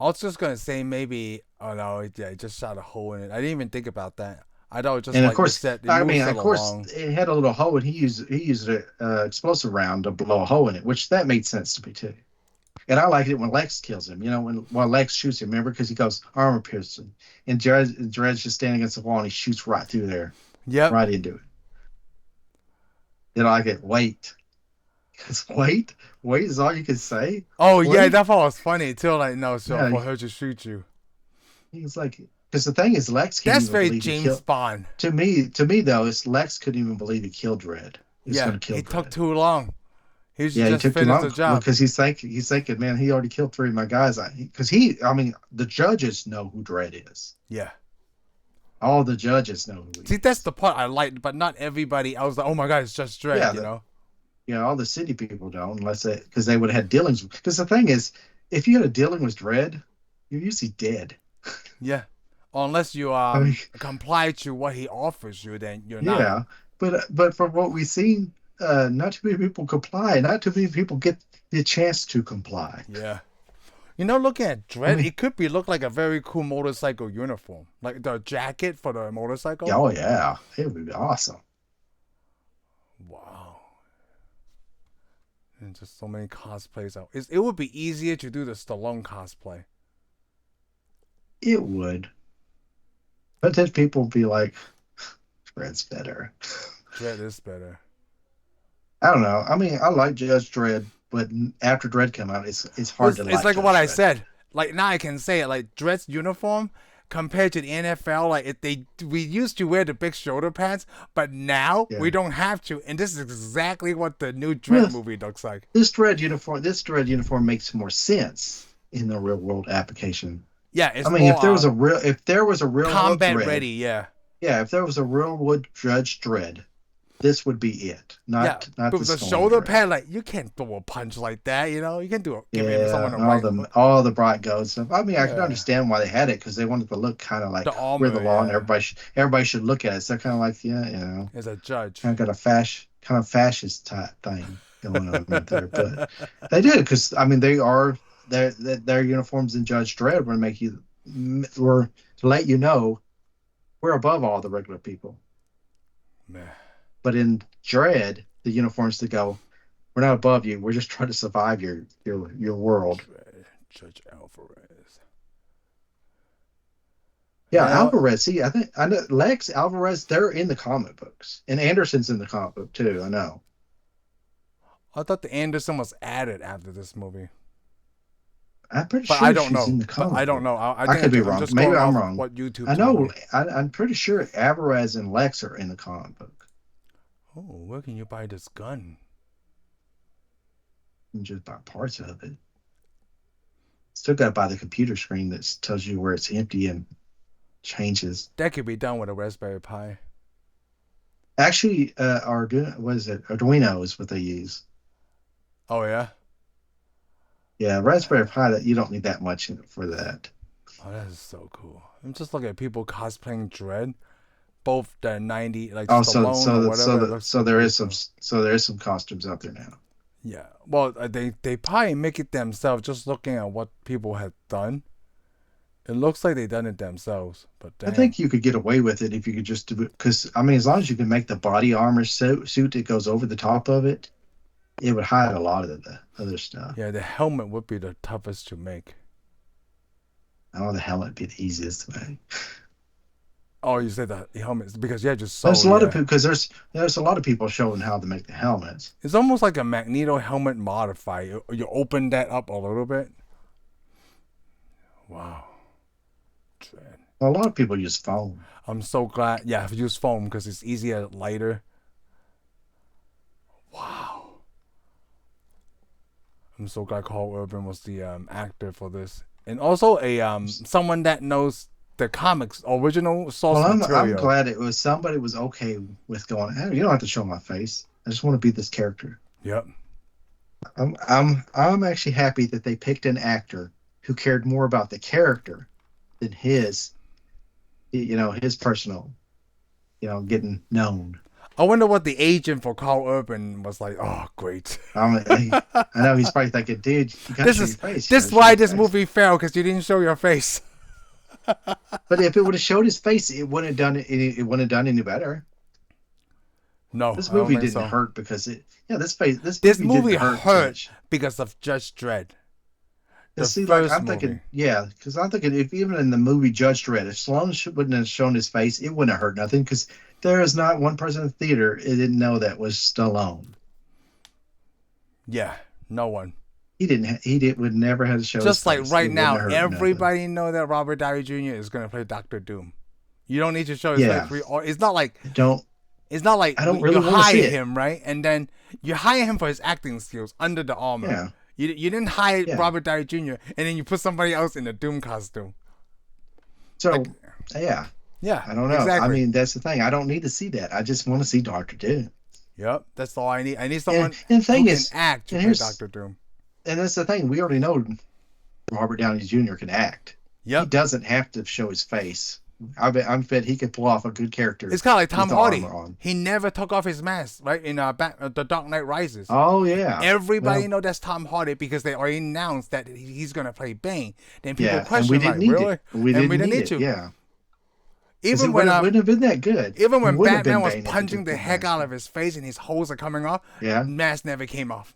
I was just gonna say maybe. Oh no, yeah, it just shot a hole in it. I didn't even think about that. I thought it was just And of like you course, said, it I moves mean, it of course, along. it had a little hole, and he used an explosive round to blow a hole in it, which that made sense to me too. And I liked it when Lex kills him. When Lex shoots him, remember, because he goes armor piercing, and Dred's just standing against the wall, and he shoots right through there, Yep. right into it. Then I get wait, because wait is all you can say. Oh yeah, Wait, that part was funny too. Like no, so yeah, for her to shoot you. he's like, because the thing is, Lex can't That's even very believe he James killed. Bond. To me though, it's Lex couldn't even believe he killed Dred. He was Yeah, going to kill he took Dred. too long. He should Yeah, he just took too finish the long job. because he's thinking, man, he already killed three of my guys. I mean, the judges know who Dredd is. Yeah. All the judges know who he See, that's is. the part I liked, but not everybody. I was like, oh my god, it's just Dredd, Yeah, you know? all the city people don't, unless because they would have had dealings. Because the thing is, if you had a dealing with Dredd, you're usually dead. Yeah. Unless you I mean, comply to what he offers you, then you're not. yeah, but from what we've seen, not too many people comply. Not too many people get the chance to comply. Yeah. You know, looking at I Dredd, mean, it could look like a very cool motorcycle uniform, like the jacket for the motorcycle. yeah, oh yeah, it would be awesome. Wow. And just so many cosplays out. It would be easier to do the Stallone cosplay. It would. But then people be like, Dredd's better. Dredd is better. I don't know. I mean, I like Judge Dredd, but after Dredd came out, it's hard to like. It's like Judge what I Dredd. said. Like now I can say it. Like Dredd's uniform compared to the NFL, like we used to wear the big shoulder pads, but now we don't have to. And this is exactly what the new Dredd movie looks like. This Dredd uniform makes more sense in the real world application. Yeah, it's I mean, more, if there was a real combat Dredd, ready, yeah. Yeah, if there was a real wood Judge Dredd, this would be it. Not but with the shoulder pad, like you can't throw a punch like that, you know. You can do it. Give someone a all the bright gold stuff. I mean, I can understand why they had it because they wanted to look kind of like we're the law, and everybody should look at it. So kind of like as a judge, kind of got a fascist type thing going on right there. But they did because I mean their uniforms in Judge Dredd were to let you know we're above all the regular people. Man. But in Dredd, the uniforms to go, we're not above you. We're just trying to survive your world. Judge Alvarez. Yeah, Alvarez. See, I know Lex, Alvarez. They're in the comic books, and Anderson's in the comic book too. I know. I thought the Anderson was added after this movie. I'm pretty sure she's in the comic. I don't know. I could be wrong. Maybe I'm wrong. What YouTube? I know. I'm pretty sure Alvarez and Lex are in the comic book. Oh, where can you buy this gun? You just buy parts of it. Still got to buy the computer screen that tells you where it's empty and changes. That could be done with a Raspberry Pi. Actually, Arduino is what they use. Oh yeah. Yeah, Raspberry Pi. That you don't need that much for that. Oh, that is so cool. I'm just looking at people cosplaying Dredd. Both the 90 like Stallone or whatever. So there is some costumes out there now. Yeah. Well, they probably make it themselves. Just looking at what people have done, it looks like they done it themselves. But damn. I think you could get away with it if you could just do it. Because I mean, as long as you can make the body armor suit that goes over the top of it, it would hide a lot of the other stuff. Yeah, the helmet would be the toughest to make. Oh, the helmet would be the easiest to make. Oh, you said the helmets because just there's a lot of people because there's a lot of people showing how to make the helmets. It's almost like a Magneto helmet modifier. You open that up a little bit. Wow. Dredd. A lot of people use foam. I'm so glad. Yeah, I've used foam because it's easier, lighter. Wow. I'm so glad Carl Urban was the actor for this, and also a someone that knows the comics original source material. I'm glad it was somebody was okay with going, hey, you don't have to show my face. I just want to be this character. Yep. I'm actually happy that they picked an actor who cared more about the character than his personal, getting known. I wonder what the agent for Carl Urban was like. Oh, great. I know he's probably thinking, dude, you gotta show your face. This is why this movie failed, because you didn't show your face. But if it would have showed his face, it wouldn't have done it. It wouldn't have done any better. No, this movie didn't hurt because this movie hurt because of Judge Dredd. I'm thinking, because I'm thinking if even in the movie Judge Dredd, if Stallone wouldn't have shown his face, it wouldn't have hurt nothing because there is not one person in the theater it didn't know that was Stallone. Yeah, no one. He would never have to show. Just like right now, everybody know that Robert Downey Jr. is going to play Doctor Doom. You don't need to show his face. It's not like It's not like I don't really you hire him, right? And then you hire him for his acting skills under the armor. Yeah. You didn't hire Robert Downey Jr. and then you put somebody else in the Doom costume. So yeah, I don't know. Exactly. I mean, that's the thing. I don't need to see that. I just want to see Doctor Doom. Yep, that's all I need. I need someone and the thing who is, can act to play Doctor Doom. And that's the thing. We already know Robert Downey Jr. can act. Yep. He doesn't have to show his face. I'm bet he could pull off a good character. It's kind of like Tom Hardy. He never took off his mask, right? In The Dark Knight Rises. Oh, yeah. Everybody know that's Tom Hardy because they already announced that he's going to play Bane. Then people question, like, really? We didn't need to. Yeah. Even when it wouldn't have been that good. Even when Batman was punching the heck out of his face and his holes are coming off, mask never came off.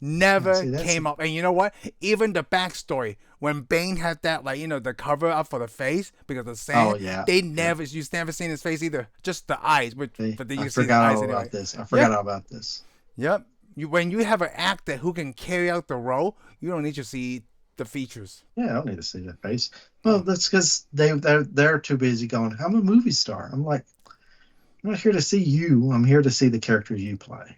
never See, that's came up. And you know what? Even the backstory, when Bane had that, like, the cover up for the face because of the sand, yeah. they never, you never seen his face either. Just the eyes, but then you I can see the forgot eyes all anyway. about this. I Yeah. forgot all about this. Yep. When you have an actor who can carry out the role, you don't need to see the features. Yeah, I don't need to see that face. Well, that's because they're too busy going, I'm a movie star. I'm like, I'm not here to see you. I'm here to see the character you play.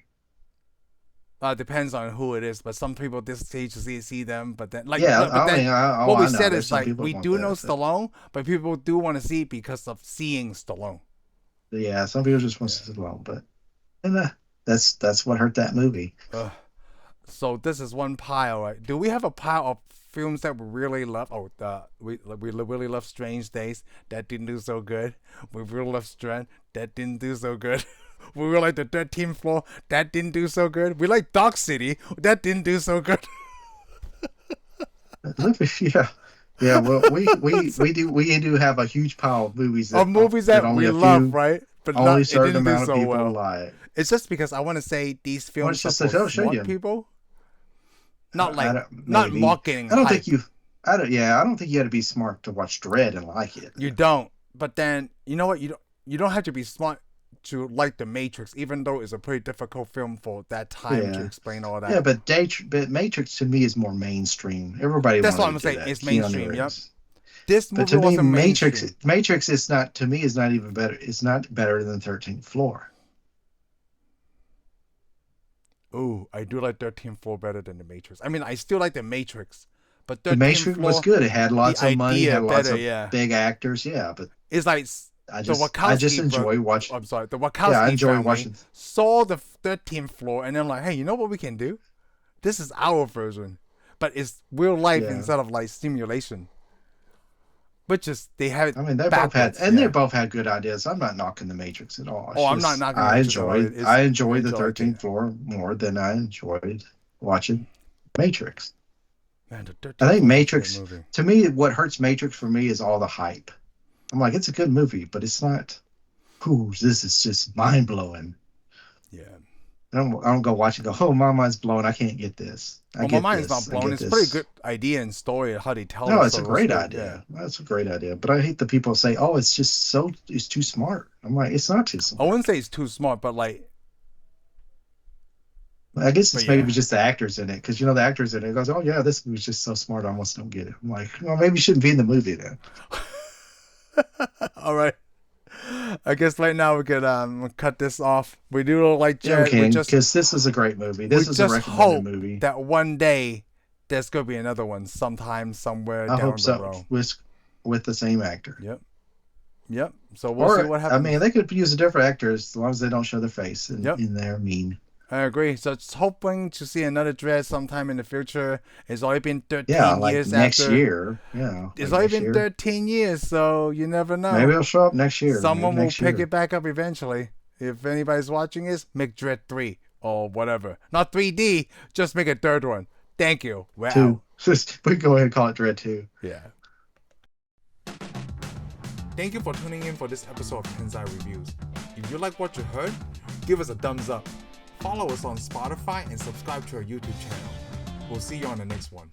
Depends on who it is, but some people just say to see them, but then Yeah, but then what we I know. said There's is some like people we that want do know that, but Stallone, but people do want to see it because of seeing Stallone. yeah, some people just want to sit alone. But and that's what hurt that movie. So this is one pile, right? Do we have a pile of films that we really love? Oh, we really love Strange Days. That didn't do so good. We really love Strand. That didn't do so good. We really like the 13th Floor. That didn't do so good. We like Dark City. That didn't do so good. Yeah, yeah. Well, we do have a huge pile of movies Of movies that only we a love, few, right? But only a it certain didn't do amount of so people well. like. It's just because I want to say these Well, films it's are just to for show smart you. people. Not I like don't, not maybe. marketing I don't hype. think you. I don't. Yeah, I don't think you had to be smart to watch Dread and like it. You don't. But then you know what? You don't have to be smart to like The Matrix, even though it's a pretty difficult film for that time to Yeah. explain all that. Yeah, but Matrix to me is more mainstream. Everybody That's what wanted I'm to do saying. that. It's Keanu mainstream. Yep. Reeves. This But movie to me, wasn't mainstream. Matrix is not to me is not even better. It's not better than 13th Floor. Ooh, I do like 13th Floor better than The Matrix. I mean, I still like The Matrix, but The 13th Matrix was Floor, good. It had the lots of money, idea had lots better. of Yeah. big actors. Yeah, but It's like I the just Wachowski enjoy watching. I'm sorry, the Yeah, I Wachowski enjoy family watching. saw the 13th Floor and then like, hey, you know what we can do? This is our version, but it's real life Yeah, instead of like simulation. But just they have it I mean they backwards. both had good ideas. I'm not knocking the Matrix at all. It's Oh, I'm not just knocking the Matrix at all. I I enjoyed the enjoy it. 13th Floor more than I enjoyed watching Matrix. Man, the I 13th think Floor was a good Matrix, movie. to me, what hurts Matrix for me is all the hype. I'm like, it's a good movie, but it's not. Ooh, this is just mind blowing. Yeah. I don't go watch and go, oh, my mind's blown. I can't get this. Well, my mind's not blown. It's pretty good idea and story how they tell No, it. it's So a it was great good. idea. That's a great idea. But I hate the people say, oh, it's just it's too smart. I'm like, it's not too I smart. wouldn't say it's too smart, but like, I guess it's maybe yeah. just the actors in it, because the actors in it goes, oh yeah, this movie's just so smart, I almost don't get it. I'm like, well, maybe you shouldn't be in the movie then. All right. I guess right now we could cut this off. We do like Yeah, we Jed. can, because this is a great movie. This is a just recommended hope movie. that one day there's gonna be another one sometime somewhere I down hope the so, road. with the same actor. Yep. So we'll see what happens. I mean, they could use a different actor as long as they don't show their face Yep. in there mean. I agree. So it's hoping to see another Dredd sometime in the future. It's already been 13 like years next after. year. Yeah, It's like already next been year. 13 years, so you never know. Maybe it'll show up next year. Someone will pick year. it back up eventually. If anybody's watching this, make Dredd 3 or whatever. Not 3D, just make a third one. Thank you. We're 2. out. We can go ahead and call it Dread 2. Yeah. Thank you for tuning in for this episode of Tensai Reviews. If you like what you heard, give us a thumbs up. Follow us on Spotify and subscribe to our YouTube channel. We'll see you on the next one.